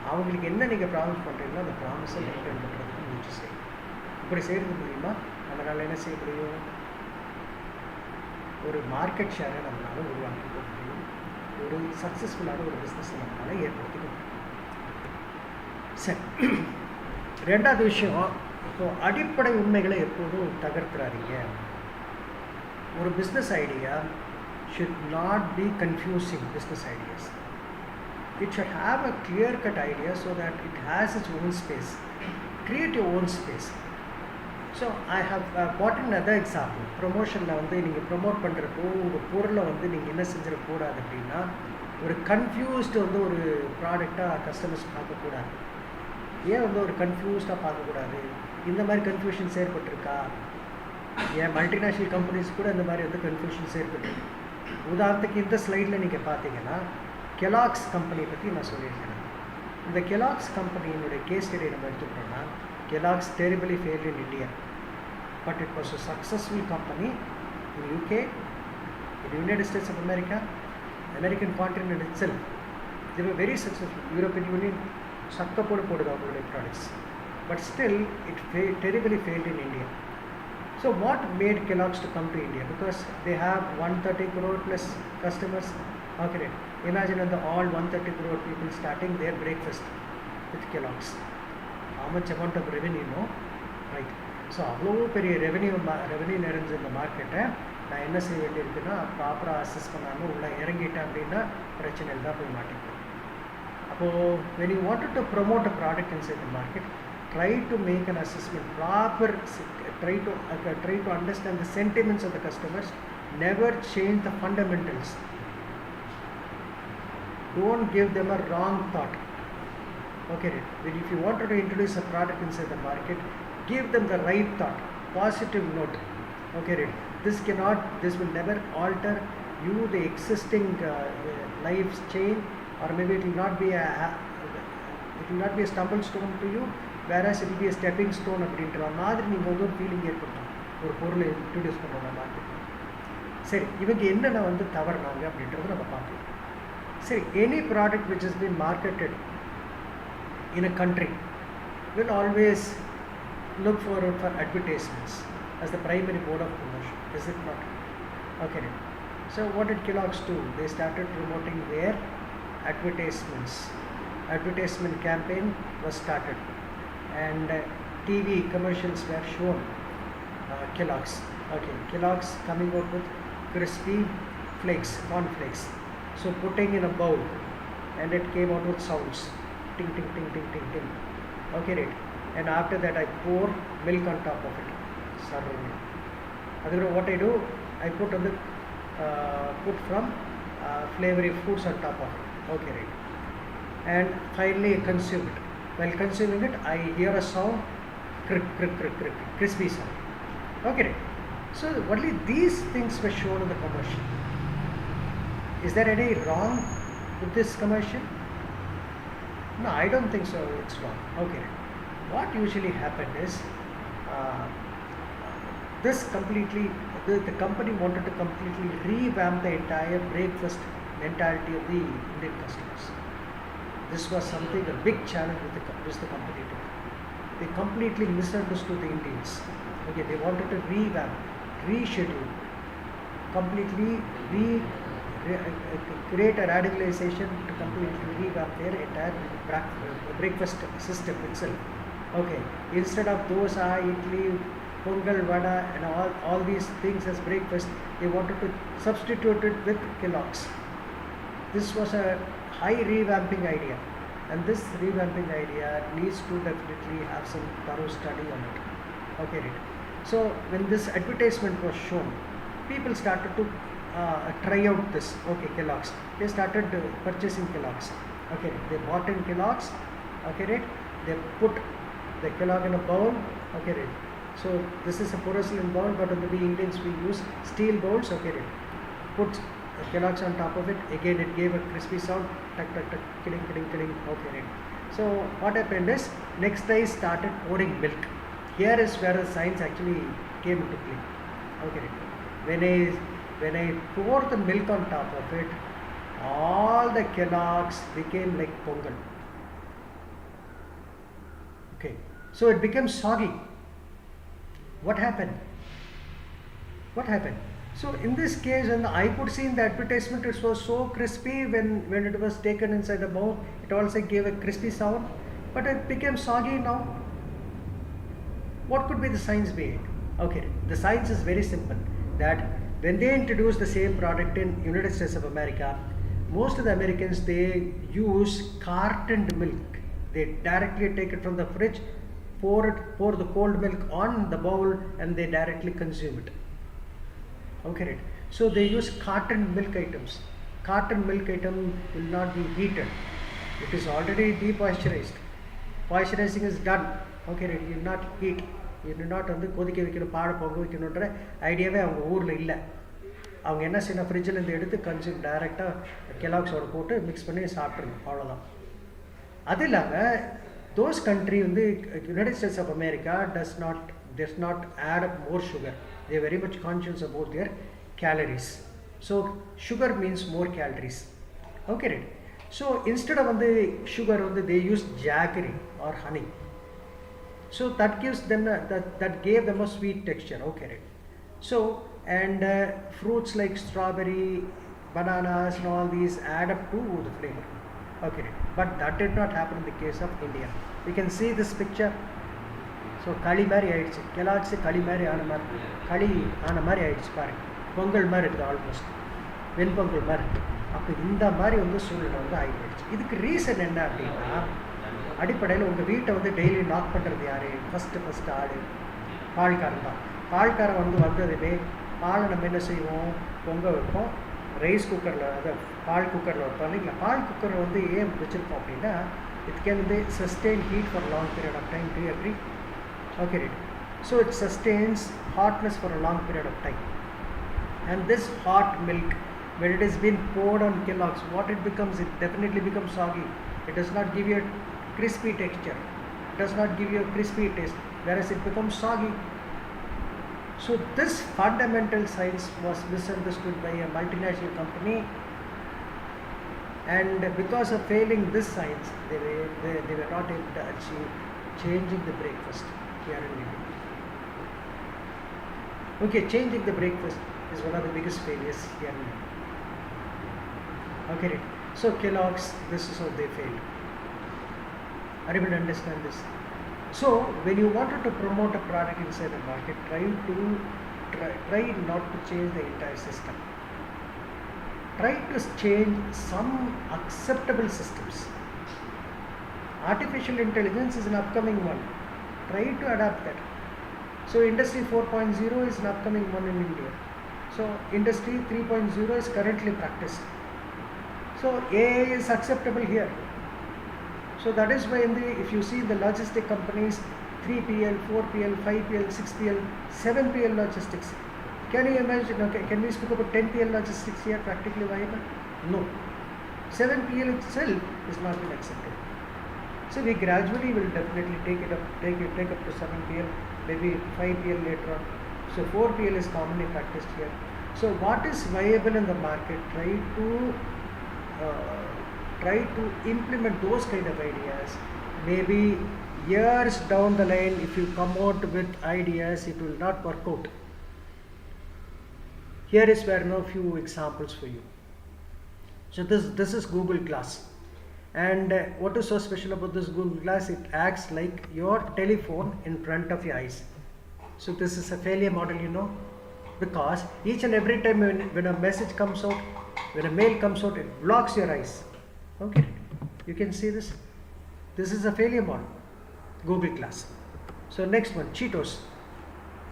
அவங்களுக்கு என்ன நீங்கள் ப்ராமிஸ் பண்ணுறீங்களோ அந்த ப்ராமிஸை மெயின்டைன் பண்ணுறதுக்கு முயற்சி செய்யுங்க. இப்படி செய்கிறது மூலிமா நம்மளால் என்ன செய்ய முடியும்? ஒரு மார்க்கெட் ஷேரை நம்மளால் உருவாக்கிக்க முடியும். ஒரு சக்ஸஸ்ஃபுல்லான ஒரு பிஸ்னஸை நம்மளால் ஏற்படுத்திக்க முடியும். சரி, ரெண்டாவது விஷயம், இப்போது அடிப்படை உண்மைகளை எப்போதும் தகர்த்துறாதீங்க. ஒரு business idea should not be confusing business ideas. It should have a clear-cut idea so that it has its own space. Create your own space. So I have brought another example. Promotionல வந்து நீங்கள் promote பண்ணுறப்போ உங்கள் பொருளை வந்து நீங்கள் என்ன செஞ்சிடக்கூடாது அப்படின்னா, ஒரு கன்ஃபியூஸ்டு வந்து ஒரு ப்ராடக்டாக கஸ்டமர்ஸ் பார்க்கக்கூடாது. ஏன் வந்து ஒரு கன்ஃபியூஸ்டாக பார்க்கக்கூடாது? இந்த மாதிரி கன்ஃபியூஷன்ஸ் ஏற்பட்டிருக்கா? ஏன் மல்டிநேஷ்னல் கம்பெனிஸ் கூட இந்த மாதிரி வந்து கன்ஃபியூஷன்ஸ் ஏற்பட்டிருக்கு. உதாரணத்துக்கு இந்த ஸ்லைடில் நீங்கள் பார்த்தீங்கன்னா கெலாக்ஸ் கம்பெனியை பற்றி நான் சொல்லியிருக்கேன். இந்த கெலாக்ஸ் கம்பெனியினுடைய கேஸ் ஸ்டடி நம்ம எடுத்துக்கிட்டோம்னா, Kellogg's terribly failed in India, but it was a successful company in UK, in the United States of America, American continent itself. They were very successful. European Union சக்கப்போடு போடுது அவங்களுடைய products. But still it terribly failed in India. So what made Kellogg's to come to India? Because they have 130 crore plus customers. Okay, imagine all 130 crore people starting their breakfast with Kellogg's. How much amount of revenue, no? Right. So அவ்வளோ பெரிய revenue நிறைஞ்ச இந்த மார்க்கெட்டை நான் என்ன செய்ய வேண்டியிருக்குன்னா, ப்ராப்பராக assess பண்ணாமல் உள்ளே இறங்கிட்டேன் அப்படின்னா பிரச்சனையில் தான் போய் மாட்டிப்போம். அப்போது when you wanted to promote a product inside the market, try to make an assessment, try to understand the sentiments of the customers, never change the fundamentals. Don't give them a wrong thought. Okay, if you wanted to introduce a product inside the market, give them the right thought, positive note. Okay, this will never alter the existing life chain, or maybe it will not be a stumbling stone to you, whereas it will be a stepping stone அப்படின்ற மாதிரி நீங்கள் வந்து ஒரு feeling ஏற்படுத்தும் ஒரு பொருளை introduce பண்ணுற market. சரி, இவங்க என்னென்ன வந்து தவறுனாங்க அப்படின்றத நம்ம பார்க்கலாம். சரி, any product which has been marketed in a country will always look for advertisements as the primary mode of promotion, is it not? Okay, so what did Kellogg's do? They started promoting their advertisements. Advertisement campaign was started, and TV commercials were shown. Kellogg's, okay, Kellogg's coming out with crispy flakes, corn flakes. So putting in a bowl, and it came out with sounds, ting ting ting ting ting ting. Okay, right. And after that I pour milk on top of it. Sorry. What I do, I put from flavory foods on top of it. Okay, right. And finally consume it. While consuming it, I hear a sound, crick crick crick crick, crispy sound. Okay, right. So only these things were shown in the commercial. Is there any wrong with this commercial? No, I don't think so. It's wrong. Okay. What usually happened is the company wanted to completely revamp the entire breakfast mentality of the Indian customers. This was something, a big challenge which the company took. They completely misunderstood the Indians. Okay, they wanted to revamp, reschedule, completely create a radicalization to completely revamp their entire breakfast system itself. Okay, instead of dosa, idli, pongal, vada and all these things as breakfast, they wanted to substitute it with Kellogg's. This was a high revamping idea, and this revamping idea needs to definitely have some thorough study on it. Okay, right. So when this advertisement was shown, people started to try out this. Okay, Kellogg's. They started purchasing Kellogg's. Okay, they bought in Kellogg's. Okay, right. They put the Kellogg in a bowl. Okay, right. So this is a porcelain bowl, but in the Indians we use steel bowls. Okay, right. put Kellogg's on top of it. Again, it gave a crispy sound. Tuck, tuck, tuck, kidding, kidding, kidding. Okay, right. So what happened is, next I started pouring milk. Here is where the science actually came into play. Okay, right. When I pour the milk on top of it, all the Kellogg's became like pongal. Okay, so it became soggy. What happened? What happened? So in this case, and I could see in the advertisement, it was so crispy when it was taken inside the mouth. It also gave a crispy sound, but it became soggy now. What could be the science behind? Okay, the science is very simple. That when they introduced the same product in United States of America, most of the Americans, they use cartoned milk. They directly take it from the fridge, pour the cold milk on the bowl, and they directly consume it. Okay, right. So they use carton milk items. Carton milk item will not be heated. It is already depoisturized. Poisturizing is done. Okay, right. You will not heat. You do not வந்து கொதிக்க வைக்கணும், பாட பொங்க வைக்கணுன்ற ஐடியாவே அவங்க ஊரில் இல்லை. அவங்க என்ன செய்யணும், ஃப்ரிட்ஜில் இருந்து எடுத்து கன்சியூம் டைரெக்டாக கெலாக்ஸோட போட்டு மிக்ஸ் பண்ணி சாப்பிட்ருணும், அவ்வளோதான். அது இல்லாமல் தோஸ் கண்ட்ரி வந்து United States of America does not add up more sugar. They are very much conscious about their calories. So sugar means more calories. Okay, right. So instead of the sugar, they use jaggery or honey. So that gives them that gave them a sweet texture. Okay, right. So and fruits like strawberry, bananas, and all these add up to the flavor. Okay, right. But that did not happen in the case of India. You can see this picture. So களி மாதிரி ஆயிடுச்சு, Kellogg's களி மாதிரி ஆன மாதிரி ஆயிடுச்சு பாருங்க. பொங்கல் மாதிரி இருக்குது, ஆல்மோஸ்ட் வெண்பொங்கல் மாதிரி இருக்குது. அப்போ இந்த மாதிரி வந்து சூழ்நிலை வந்து ஆகிடுச்சு. இதுக்கு ரீசன் என்ன அப்படின்னா, அடிப்படையில் உங்கள் வீட்டை வந்து டெய்லி நாக் பண்ணுறது யார்? ஃபஸ்ட்டு ஆள் பால்காரன் தான். பால்காரன் வந்ததுமே பாலை நம்ம என்ன செய்வோம், பொங்க வைப்போம். ரைஸ் குக்கரில், அதை பால் குக்கரில் வைப்போம் இல்லைங்களா. பால் குக்கரில் வந்து ஏன் வச்சுருப்போம் அப்படின்னா, இட் கேன் வந்து sustain heat for long period of time. To every okay, right. So it sustains hotness for a long period of time. And this hot milk, when it has been poured on Kellogg's, what it becomes, it definitely becomes soggy. It does not give you a crispy texture. It does not give you a crispy taste, whereas it becomes soggy. So this fundamental science was misunderstood by a multinational company, and because of failing this science, they were not able to achieve changing the breakfast here in India. Okay, changing the breakfast is one of the biggest failures here in India. Okay, right. So Kellogg's, this is how they failed. Are you able to understand this? So when you wanted to promote a product inside the market, try not to change the entire system. Try to change some acceptable systems. Artificial intelligence is an upcoming one. Try to adapt that. So Industry 4.0 is an upcoming one in India. So Industry 3.0 is currently practiced. So AI is acceptable here. So that is why if you see the logistic companies, 3PL, 4PL, 5PL, 6PL, 7PL logistics. Can you imagine, okay, can we speak about 10PL logistics here, practically viable? No. 7PL itself is not been accepted. So we gradually will definitely take up to 7PL, maybe 5PL later on. So 4PL is commonly practiced here. So what is viable in the market? Try to implement those kind of ideas. Maybe years down the line, if you come out with ideas, it will not work out. Here is where now few examples for you. So this is Google Glass. And what is so special about this Google Glass? It acts like your telephone in front of your eyes. So this is a failure model, because each and every time when a message comes out, when a mail comes out, it blocks your eyes. Okay, you can see this. This is a failure model, Google Glass. So next one, Cheetos.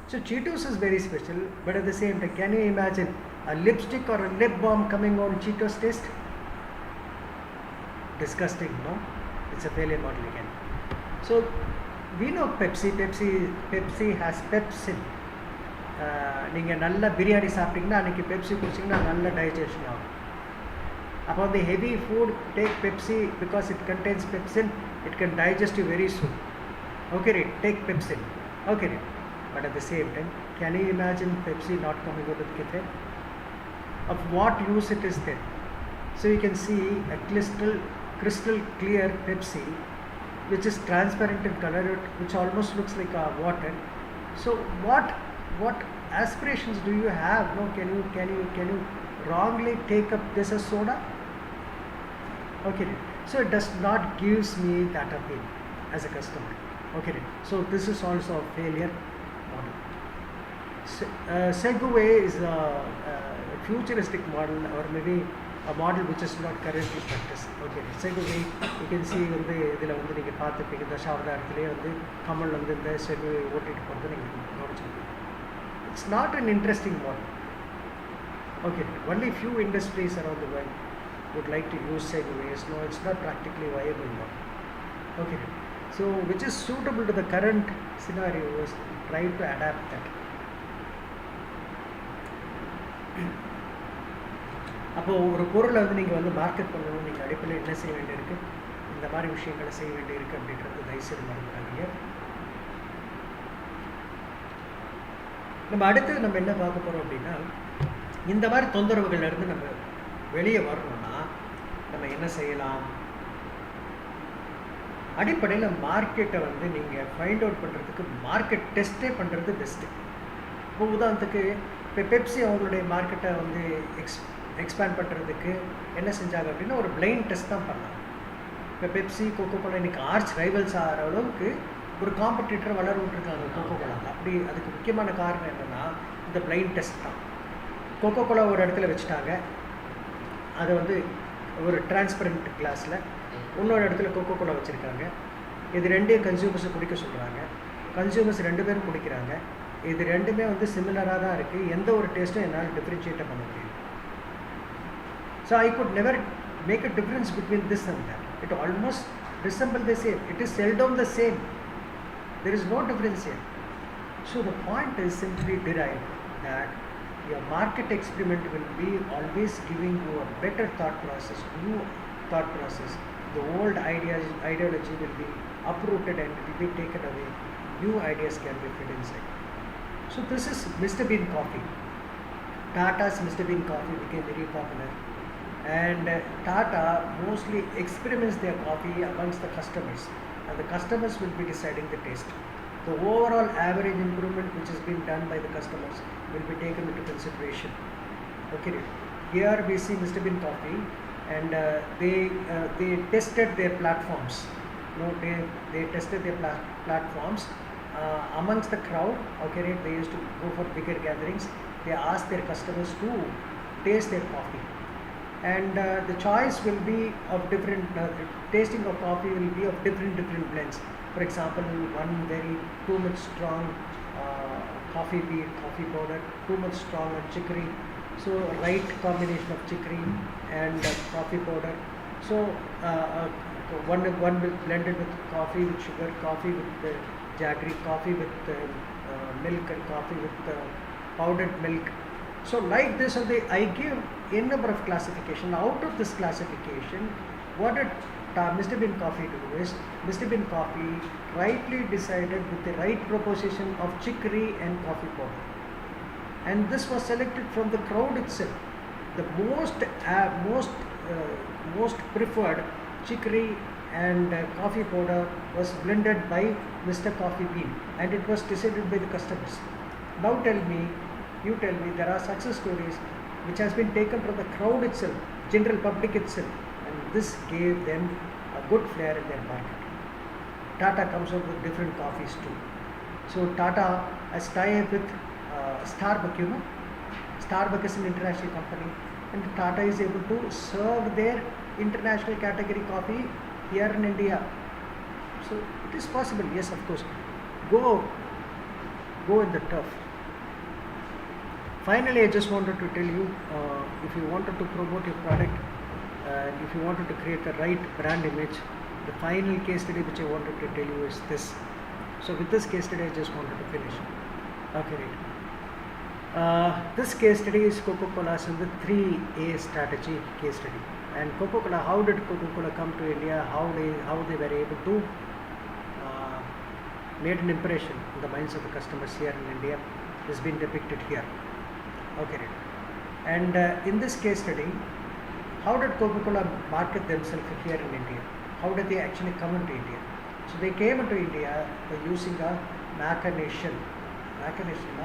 So Cheetos is very special, but at the same time, can you imagine a lipstick or a lip balm coming on Cheetos taste? Disgusting, no? It's a failure model again. So we know Pepsi has pepsin. நீங்கள் நல்ல பிரியாணி சாப்பிட்டீங்கன்னா அன்றைக்கி Pepsi குடிச்சிங்கன்னா நல்ல digestion ஆகும். அப்போ வந்து heavy food take Pepsi because it contains pepsin, it can digest you very soon. Okay, right, take Pepsi. Okay, right. But at the same time, can you imagine Pepsi not coming out of the cafe? Of what use it is there? So you can see a crystal clear Pepsi, which is transparent in color, which almost looks like water. So what aspirations do you have? No, can you wrongly take up this as soda? Okay, right. So it does not gives me that appeal as a customer. Okay, so this is also a failure model. Segway is a futuristic model, or maybe a model which is not currently practiced. Okay, Segway, you can see வந்து இதில் வந்து நீங்கள் பார்த்துப்பீங்க, இந்த சாவதாரத்திலே வந்து கமல் வந்து இந்த Segway ஓட்டிட்டு போகிறது நீங்கள் கவனிச்சிருக்கீங்க. It's not an interesting model. Okay, only few industries around the world would like to use Segways. No, it's not practically viable now. Okay, so which is suitable to the current scenario is try to adapt that. அப்போ ஒரு பொருளை வந்து நீங்கள் வந்து market பண்ணணும், நீங்கள் அடிப்படையில் என்ன செய்ய வேண்டியிருக்கு, இந்த மாதிரி விஷயங்களை செய்ய வேண்டியிருக்கு அப்படின்றது தயவுசெய்து மறந்துடாதீங்க. நம்ம அடுத்து நம்ம என்ன பார்க்க போகிறோம் அப்படின்னா, இந்த மாதிரி தொந்தரவுகள்லேருந்து நம்ம வெளியே வரணும்னா நம்ம என்ன செய்யலாம். அடிப்படையில் மார்க்கெட்டை வந்து நீங்கள் ஃபைண்ட் அவுட் பண்ணுறதுக்கு மார்க்கெட் டெஸ்ட்டே பண்ணுறது பெஸ்ட்டு. இப்போ உதாரணத்துக்கு இப்போ பெப்சி அவங்களுடைய மார்க்கெட்டை வந்து எக்ஸ்பேண்ட் பண்ணுறதுக்கு என்ன செஞ்சாங்க அப்படின்னா ஒரு பிளைண்ட் டெஸ்ட் தான் பண்ணாங்க. இப்போ பெப்சி கோகோ கோலா இன்றைக்கி ஆர்ச் ரைவல்ஸ் ஆகிற அளவுக்கு ஒரு காம்படிட்டரை வளர விட்டுருக்காங்க கோகோ கோலா. அப்படி அதுக்கு முக்கியமான காரணம் என்னென்னா இந்த பிளைண்ட் டெஸ்ட் தான். கோகோ கோலா ஒரு இடத்துல வச்சுட்டாங்க, அதை வந்து ஒரு டிரான்ஸ்பரண்ட் கிளாஸில், இன்னொரு இடத்துல கோகோ கோலா வச்சுருக்காங்க. இது ரெண்டையும் கன்சியூமர்ஸை குடிக்க சொல்கிறாங்க, கன்சியூமர்ஸ் 2 பேரும் குடிக்கிறாங்க. இது ரெண்டுமே வந்து சிமிலராக தான் இருக்குது, எந்த ஒரு டேஸ்ட்டும் என்னால் டிஃப்ரென்ஷியேட்டை பண்ண முடியும். So I could never make a difference between this and that. It almost resemble the same, it is seldom the same, there is no difference here. So the point is simply derived that your market experiment will be always giving you a better thought process, new thought process. The old ideology will be uprooted and it will be taken away. New ideas can be fit inside. So this is Mr. Bean coffee. Tata's Mr. Bean coffee became very popular, and Tata mostly experiments their coffee amongst the customers, and the customers will be deciding the taste. The overall average improvement which has been done by the customers will be taken into consideration. Okay, here we see Mr. Bean coffee, and they tested their platforms. No, they tested their platforms amongst the crowd. Okay, right? They used to go for bigger gatherings. They asked their customers to taste their coffee, and the choice will be of different tasting of coffee will be of different blends. For example, one very too much strong coffee bean, coffee powder, too much strong chicory. So right combination of chicory and coffee powder. So one will blended with coffee with sugar, coffee with jaggery, coffee with milk, and coffee with powdered milk. So like this, I give a number of classification. Out of this classification, what did Mr. Bean coffee do is, Mr. Bean coffee rightly decided with the right proposition of chicory and coffee powder, and this was selected from the crowd itself. The most preferred chicory and coffee powder was blended by Mr. Coffee Bean, and it was decided by the customers. Now you tell me there are success stories which has been taken from the crowd itself, general public itself, and this gave them a good flair in their market. Tata comes up with different coffees too. So Tata has tie-up with Starbucks, you know. Starbucks is an international company, and Tata is able to serve their international category coffee here in India. So it is possible, yes, of course. Go in the turf. Finally, I just wanted to tell you, if you wanted to promote your product, and if you wanted to create the right brand image, the final case study which I wanted to tell you is this. So with this case study, I just wanted to finish. Okay, right. This case study is Coca-Cola's in the 3A strategy case study. And Coca-Cola, how did Coca-Cola come to India? How they were able to made an impression in the minds of the customers here in India is being depicted here. Okay, right. And in this case study, how did Coca-Cola market themselves here in India? How did they actually come into India? So they came into India by using a machination. Machination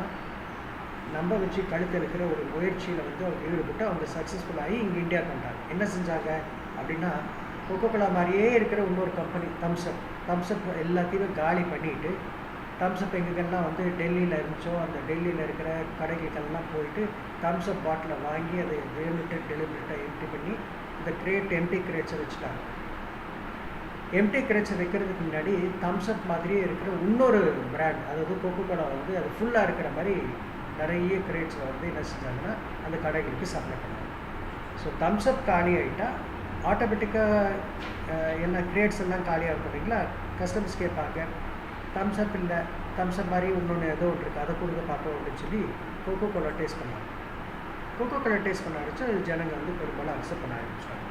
நம்ம வச்சு கழுத்தில் இருக்கிற ஒரு முயற்சியில் வந்து அவங்க ஈடுபட்டு அவங்க சக்ஸஸ்ஃபுல்லாகி இங்கே இந்தியாவுக்கு வந்தாங்க. என்ன செஞ்சாங்க அப்படின்னா, கொக்கோகோலா மாதிரியே இருக்கிற இன்னொரு கம்பெனி தம்ஸ்அப் எல்லாத்தையுமே காலி பண்ணிவிட்டு, தம்ஸ்அப் எங்கெல்லாம் வந்து டெல்லியில் இருந்துச்சோ அந்த டெல்லியில் இருக்கிற கடைகளுக்கெல்லாம் போயிட்டு தம்ஸ்அப் பாட்டிலை வாங்கி அதை லிமிட்டட் டெலிமிட்டடாக எம்டி பண்ணி இந்த எம்டி கிரேட்ஸை வச்சுட்டாங்க. எம்டி கிரேட்ஸை வைக்கிறதுக்கு முன்னாடி தம்ஸ்அப் மாதிரியே இருக்கிற இன்னொரு பிராண்ட், அதாவது கொக்கோகோலா வந்து அது ஃபுல்லாக இருக்கிற மாதிரி நிறைய கிரேட்ஸை வந்து என்ன செஞ்சாங்கன்னா அந்த கடைகளுக்கு சப்ளை பண்ணாங்க. ஸோ தம்ஸ்அப் காலி ஆகிட்டால் ஆட்டோமேட்டிக்காக என்ன கிரேட்ஸ் எல்லாம் காலியாக இருக்கும் இல்லைங்களா, கஸ்டமர்ஸ் கேட்பாங்க தம்ஸ்அப் இல்லை, தம்ஸ்அப் மாதிரி இன்னொன்று ஏதோ ஒன்று இருக்குது அதை கொடுக்க பார்ப்போம் அப்படின்னு சொல்லி கொக்கோகோலா டேஸ்ட் பண்ணாங்க. கொக்கோகோலா டேஸ்ட் பண்ண ஆரம்பிச்சு ஜனங்க வந்து பெரும்பாலும் அக்செப்ட் பண்ண ஆரம்பிச்சிட்டாங்க.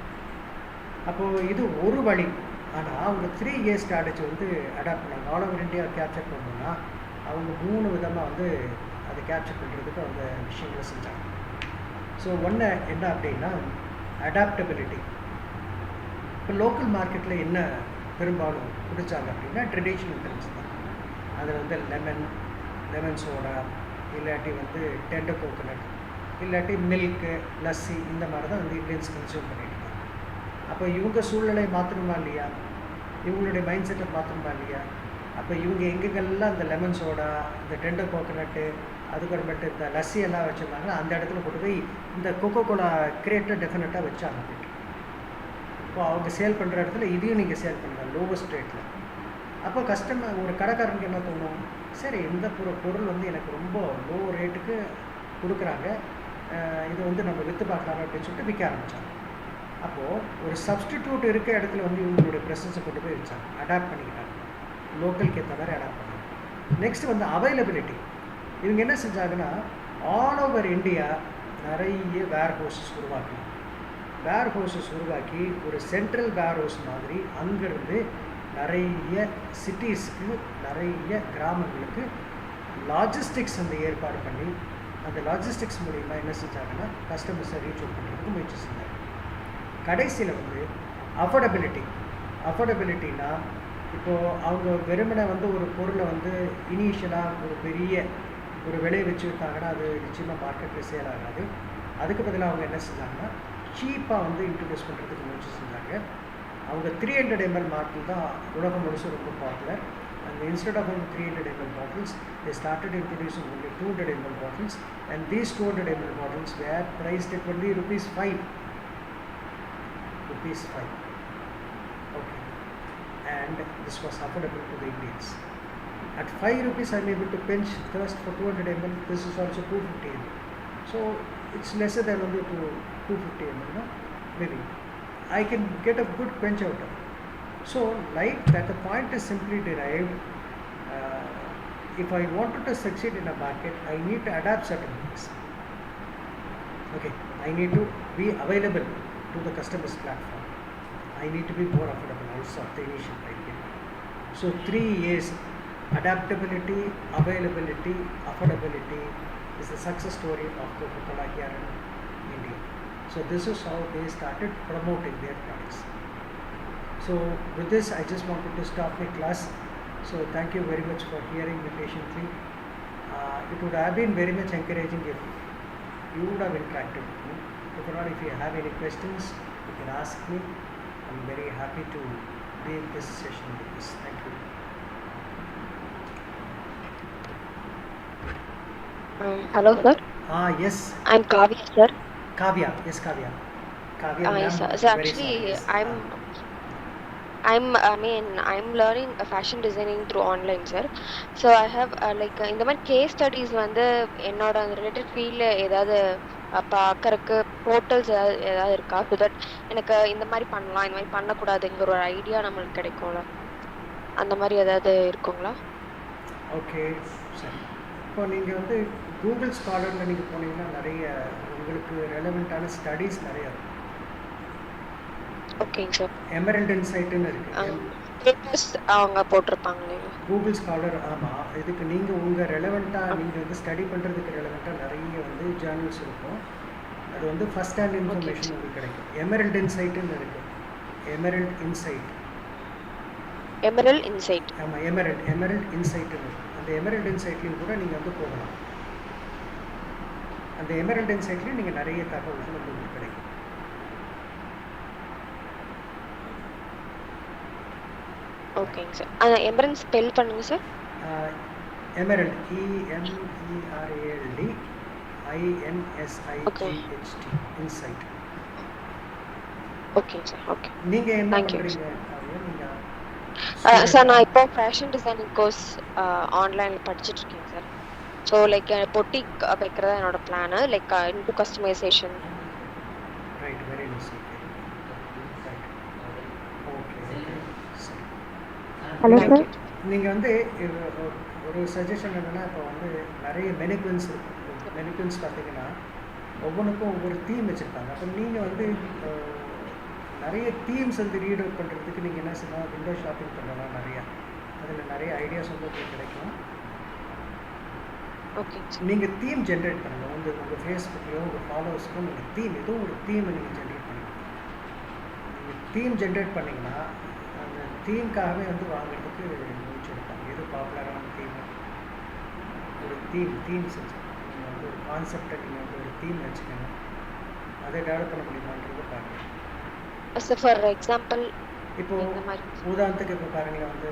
அப்போது இது ஒரு வழி. ஆனால் அவங்க 3A ஸ்ட்ராட்டஜி வந்து அடாப்ட் பண்ணாங்க. ஆல் ஓவர் இந்தியா கேப்சர் பண்ணணும்னா அவங்க 3 விதமாக வந்து அதை கேப்சர் பண்ணுறதுக்கு அவங்க விஷயங்களை செஞ்சாங்க. ஸோ ஒன்று என்ன அப்படின்னா அடாப்டபிலிட்டி. இப்போ லோக்கல் மார்க்கெட்டில் என்ன பெரும்பாலும் பிடிச்சாங்க அப்படின்னா ட்ரெடிஷ்னல் ட்ரிங்க்ஸ் தான். அதில் வந்து லெமன் சோடா, இல்லாட்டி வந்து டெண்டர் கோகோனட், இல்லாட்டி மில்க்கு, லஸ்ஸி, இந்த மாதிரி தான் வந்து இந்தியன்ஸ் கன்சியூம் பண்ணிட்டு இருக்காங்க. அப்போ இவங்க சூழ்நிலை மாற்றணுமா இல்லையா, இவங்களுடைய மைண்ட் செட்டை மாற்றணுமா இல்லையா? அப்போ இவங்க எங்கெங்கெல்லாம் இந்த லெமன் சோடா, இந்த டெண்டர் கோகோனட்டு, அதுக்கப்புறமேட்டு இந்த லஸ்ஸி எல்லாம் வச்சுருந்தாங்கன்னா அந்த இடத்துல கொண்டு போய் இந்த கொக்கோகோலா கிரேட்டை டெஃபினட்டாக வச்சாங்க போய்ட்டு. இப்போ அவங்க சேல் பண்ணுற இடத்துல இதையும் நீங்கள் சேல் பண்ணுங்கள் லோவஸ்ட் ரேட்டில். அப்போ கஸ்டமர் ஒரு கடைக்காரனுக்கு என்ன தோணும், சரி இந்த பொருள் வந்து எனக்கு ரொம்ப லோ ரேட்டுக்கு கொடுக்குறாங்க, இது வந்து நம்ம விற்று பார்க்கலாம் அப்படின்னு சொல்லிட்டு விற்க ஆரம்பித்தாங்க. அப்போது ஒரு சப்ஸ்டிடியூட் இருக்க இடத்துல வந்து இவங்களுடைய ப்ரெசன்ஸை கொண்டு போய் வச்சாங்க, அடாப்ட் பண்ணிக்கிட்டாங்க, லோக்கலுக்கு ஏற்ற மாதிரி அடாப்ட் பண்ணாங்க. நெக்ஸ்ட் வந்து அவைலபிலிட்டி. இவங்க என்ன செஞ்சாங்கன்னா ஆல் ஓவர் இந்தியா நிறைய வேர் ஹவுசஸ் உருவாக்கணும். வேர் ஹவுசஸ் உருவாக்கி ஒரு சென்ட்ரல் வேர் ஹவுஸ் மாதிரி அங்கேருந்து நிறைய சிட்டிஸ்க்கு, நிறைய கிராமங்களுக்கு லாஜிஸ்டிக்ஸ் வந்து ஏற்பாடு பண்ணி அந்த லாஜிஸ்டிக்ஸ் மூலிமா என்ன செஞ்சாங்கன்னா கஸ்டமர்ஸை ரீச் அவுட் பண்ணுறதுக்கு முயற்சி செஞ்சாங்க. கடைசியில் வந்து அஃபோர்டபிலிட்டினா, இப்போது அவங்க வெறுமனை வந்து ஒரு பொருளை வந்து இனிஷியலாக ஒரு பெரிய ஒரு விலையை வச்சு விற்றாங்கன்னா அது நிச்சயமாக மார்க்கெட்டில் சேல் ஆகாது. அதுக்கு பதிலாக அவங்க என்ன செஞ்சாங்கன்னா சீப்பாக வந்து இன்ட்ரடியூஸ் பண்ணுறதுக்கு முயற்சி செஞ்சாங்க. அவங்க 300 ml பாட்டில் தான் உலகம் முழுசும் ரொம்ப popular. And instead of 300 ml bottles, they started introducing only 200 ml bottles, and these 200 ml bottles were priced at only rupees 5. Okay, and this was affordable to the Indians. At 5 rupees, I am able to quench thirst for 200 ml. This is also 250 ml. So it's lesser than only 250 ml. No? Maybe I can get a good quench out of it. So, like that, the point is simply derived. If I wanted to succeed in a market, I need to adapt certain things. Okay, I need to be available to the customer's platform. I need to be more affordable also at the initial criteria. So 3 A's: adaptability, availability, affordability is the success story of Coca-Cola here in India. So this is how they started promoting their products. So with this, I just wanted to stop my class. So thank you very much for hearing me patiently. It would have been very much encouraging if you would have interacted with me. If you have any questions, you can ask me. I'm very happy to leave this session with this. Thank you. Hello, sir. Yes. I'm Kavya, sir. Kavya. Yes, Kavya. Yes, sir. So actually, I'm learning fashion designing through online, sir. So I have இந்த மாதிரி case studies வந்து என்னோட related field ஏதாவது பார்க்கறதுக்கு portals ஏதாவது இருக்கா, so that எனக்கு இந்த மாதிரி பண்ணலாம், இந்த மாதிரி பண்ணக்கூடாதுங்கிற ஒரு ஐடியா நம்மளுக்கு கிடைக்கும்ல, அந்த மாதிரி ஏதாவது இருக்குங்களா? ஓகே, சரி. இப்போ நீங்கள் வந்து கூகுள் ஸ்காலரில் நீங்கள் போனீங்கன்னா நிறைய உங்களுக்கு ரெலவெண்ட்டான ஸ்டடீஸ் நிறைய இருக்கும். ஓகேங்க சார். எமரல்ட் இன்சைட்டுன்னு இருக்குது. பேப்பர்ஸ் அவங்க போட்டிருப்பாங்க இல்லைங்களா? கூகுள் ஸ்காலர், ஆமாம். இதுக்கு நீங்கள் உங்கள் ரெலவெண்ட்டாக நீங்கள் வந்து ஸ்டடி பண்ணுறதுக்கு ரெலவெண்ட்டாக நிறைய வந்து ஜேர்னல்ஸ் இருக்கும். அது வந்து ஃபஸ்ட் ஹேண்ட் இன்ஃபர்மேஷன் உங்களுக்கு கிடைக்கும். எமரல்ட் இன்சைட்டுன்னு இருக்குது. Emerald inside. ஆமாம், எமரல்ட் இன்சைட்டுன்னு. அந்த எமரல்ட் இன்சைட்லையும் கூட நீங்கள் வந்து போகலாம். அந்த எமரல்ட் இன்சைட்லையும் நீங்கள் நிறைய தகவல்கள் உங்களுக்கு கிடைக்கும். ஓகேங்க சார். அந்த எமரல்ட் ஸ்பெல் பண்ணுங்க sir. Emerald, EMERALD INSIGHT, inside. ஓகேங்க சார். ஓகே. நீங்க என்ன Thank you. பண்றீங்க? நீங்க சார் நான் இப்போ ஃபேஷன் டிசைனிங் கோர்ஸ் ஆன்லைனில் படிச்சுட்டு இருக்கேன் சார். ஸோ லைக் பொட்டிக் வைக்கிறதா என்னோட plan. Like into customisation. Right, very nice. Okay. Hello sir. நீங்கள் வந்து ஒரு சஜஷன் என்னென்னா, இப்போ வந்து நிறைய மெனிக்வின்ஸ் இருக்குது. மெனிக்வின்ஸ் பார்த்தீங்கன்னா ஒவ்வொன்றுக்கும் ஒவ்வொரு தீம் வச்சுருக்காங்க. அப்போ நீங்கள் வந்து நிறைய தீம்ஸ் வந்து ரீட் அவுட் பண்ணுறதுக்கு நீங்கள் என்ன செய்யலாம், விண்டோ ஷாப்பிங் பண்ணலாம். நிறையா அதில் நிறைய ஐடியாஸ் வந்து உங்களுக்கு கிடைக்கும். ஓகே. நீங்கள் தீம் ஜென்ரேட் பண்ணணும். உங்கள் ஃபேஸ்புக்லையோ உங்கள் ஃபாலோவர்ஸ்க்கும் நீங்கள் தீம், ஏதோ ஒரு தீமை நீங்கள் ஜென்ரேட் பண்ணணும். நீங்கள் தீம் ஜென்ரேட் பண்ணிங்கன்னா அந்த தீம்காகவே வந்து வாங்குறதுக்கு முயற்சி எடுப்பாங்க. எது பாப்புலரான தீம், ஒரு தீம் செஞ்சு நீங்கள் வந்து ஒரு கான்செப்டை நீங்கள் வந்து ஒரு தீம் வச்சுக்கணும். அதை டெவலப் பண்ண முடியுமான்றது பாருங்கள். சார் ஃபார் எக்ஸாம்பிள் இப்போது இந்த மாதிரி உதாரணத்துக்கு இப்போ பாருங்க, வந்து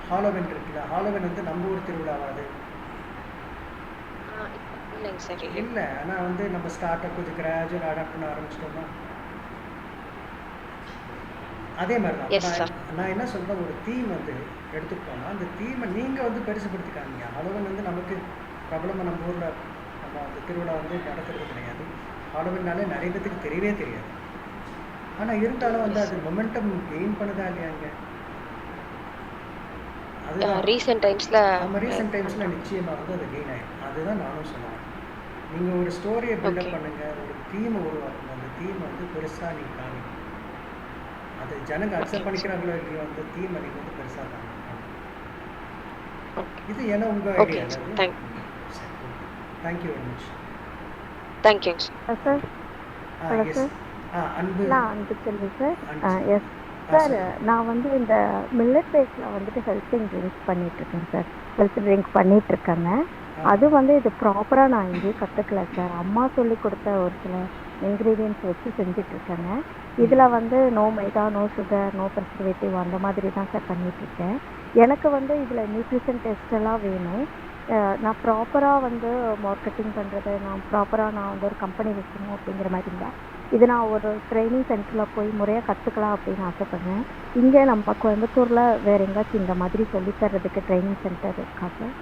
ஹாலோவின் இருக்குல்ல. ஹாலோவின் வந்து நம்ம ஊர் திருவிழாவாது இல்லைங்க சார். இல்லை. ஆனால் வந்து நம்ம ஸ்டார்ட் அப் கொஞ்சம் கிராஜுவல் அடாப்ட் பண்ண ஆரம்பிச்சிட்டோம்னா அதே மாதிரி தான். நான் என்ன சொல்கிறேன், ஒரு தீம் வந்து எடுத்துக்கிட்டோம்னா அந்த தீமை நீங்கள் வந்து பெருசுப்படுத்திக்காதீங்க. ஹாலோவின் வந்து நமக்கு பிரபலமாக நம்ம ஊரில் நம்ம அந்த திருவிழா வந்து நடக்கிறது கிடையாது. ஹாலோவின்னாலே நிறைய பேருக்கு தெரியவே தெரியாது. ஆனால் இருந்தாலும் வந்து அது மொமெண்டம் கெயின் பண்ணுதா இல்லையாங்க? அதுதான் ரீசெண்ட் டைம்ஸில் நம்ம ரீசெண்ட் டைம்ஸில் நிச்சயமாக வந்து அது கெயின் ஆகிடும். அதுதான் நானும் சொல்லுவேன். நீங்கள் ஒரு ஸ்டோரியை பில்டப் பண்ணுங்கள், ஒரு தீமை உருவாக்குங்க. அந்த தீமை வந்து பெருசாக நீங்கள் காமிங்க. அது ஜனங்க அக்செப்ட் பண்ணிக்கிறாங்களோ இல்லையோ, அந்த தீமை நீங்கள் வந்து பெருசாக காமிங்க. இது ஏன்னா உங்கள் idea. Thank you very much. Thank you sir. Hello sir. நான் அன்புச்செல்வி சார். எஸ் சார், நான் வந்து இந்த மில்லட் பேஸில் வந்துட்டு ஹெல்த்திங் ட்ரிங்க்ஸ் பண்ணிகிட்ருக்கேன் சார். ஹெல்த் ட்ரிங்க் பண்ணிகிட்ருக்கேங்க. அது வந்து இது ப்ராப்பராக நான் எங்கேயும் கற்றுக்கல சார். அம்மா சொல்லி கொடுத்த ஒரு சில இன்க்ரீடியன்ட்ஸ் வச்சு செஞ்சிட்ருக்கேங்க. இதில் வந்து நோ மைதா, நோ சுகர், நோ ப்ரிசர்வேட்டிவ் அந்த மாதிரி தான் சார் பண்ணிகிட்ருக்கேன். எனக்கு வந்து இதில் நியூட்ரிஷன் டெஸ்ட் எல்லாம் வேணும். நான் ப்ராப்பராக வந்து மார்க்கெட்டிங் பண்ணுறது, நான் வந்து ஒரு கம்பெனி வைக்கணும் அப்படிங்கிற மாதிரி இருந்தால் இது நான் ஒரு ட்ரைனிங் சென்டரில் போய் முறையாக கற்றுக்கலாம் அப்படின்னு ஆசைப்பட்றேன். இங்கே நம்ம கோயம்புத்தூரில் வேறு எங்கேயாச்சும் இந்த மாதிரி சொல்லித்தரதுக்கு ட்ரைனிங் சென்டர் இருக்கா சார்?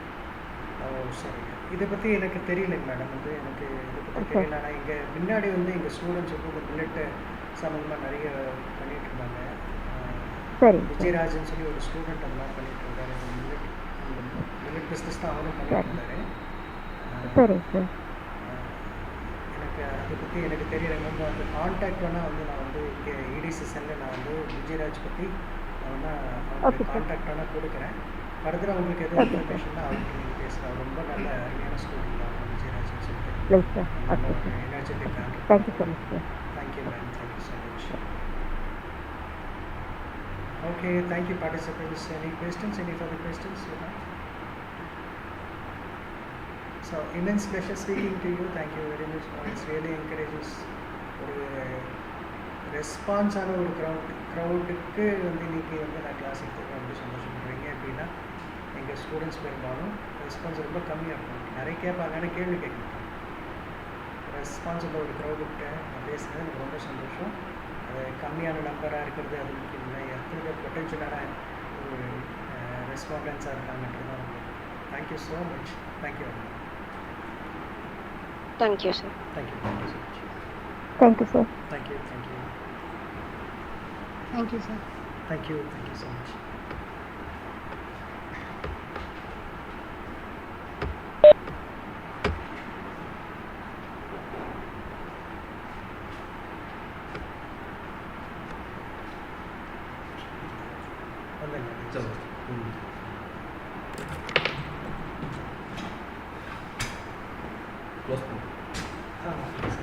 சரிங்க. இதை பற்றி எனக்கு தெரியலைங்க மேடம். வந்து எனக்கு இதை பற்றி தெரியல. ஆனால் இங்கே முன்னாடி வந்து எங்கள் ஸ்டூடெண்ட்ஸ் வந்து இந்த மில்லட்டு சம்மந்தமாக நிறைய பண்ணிகிட்டு இருந்தாங்க. சரி. விஜயராஜன் சொல்லி ஒரு ஸ்டூடெண்ட் அதெல்லாம் பண்ணிகிட்டு இருந்தாரு. மில்லட் பிஸ்னஸ் தான் அவனும் பண்ணிட்டு இருந்தாரு. சரி சார். அதை பற்றி எனக்கு தெரியல. நம்ம அந்த கான்டாக்ட் வேணால் வந்து நான் வந்து EDCSனில் நான் வந்து விஜயராஜ் பற்றி நான் அவங்களுக்கு கான்டாக்ட் வேணால் கொடுக்குறேன். ஃபர்தராக உங்களுக்கு எதுவும் இன்ஃபர்மேஷன் தான் அவருக்கு நீங்கள் பேசலாம். ரொம்ப நல்ல அருமையான ஸ்டூடெண்ட் தான் விஜயராஜன் சொல்லிட்டு. எனர்ஜெட்டிக் தான். Thank you so much sir. Thank you ma'am. Thank you so much. Okay, thank you participants. Any questions? Any further questions you have? So immense pleasure speaking to you. Thank you very much. It's really encourages ஒரு ரெஸ்பான்ஸான ஒரு க்ரௌடுக்கு வந்து இன்றைக்கி வந்து நான் class எடுத்துக்கிறேன். ரொம்ப சந்தோஷப்படுறீங்க. அப்படின்னா எங்கள் ஸ்டூடெண்ட்ஸ் பெரும்பாலும் ரெஸ்பான்ஸ் ரொம்ப கம்மியாக இருக்கும். நிறைய கேட்பாங்க, ஆனால் கேள்வி கேட்க மாட்டாங்க. ரெஸ்பான்ஸ் உள்ள ஒரு க்ரௌடுக்கிட்ட நான் பேசுகிறது எனக்கு ரொம்ப சந்தோஷம். அது கம்மியான நம்பராக இருக்கிறது அது முக்கியம் இல்லை. எத்தனை பேர் பொட்டென்ஷியலான ஒரு ரெஸ்பாண்டன்ஸாக இருக்காங்கன்றது தான் ரொம்ப. Thank you so much. Thank you very much. Thank you, sir. Thank you so much. Thank you, sir. Thank you. Thank you, sir. Thank you so much. चलो क्लोज हाँ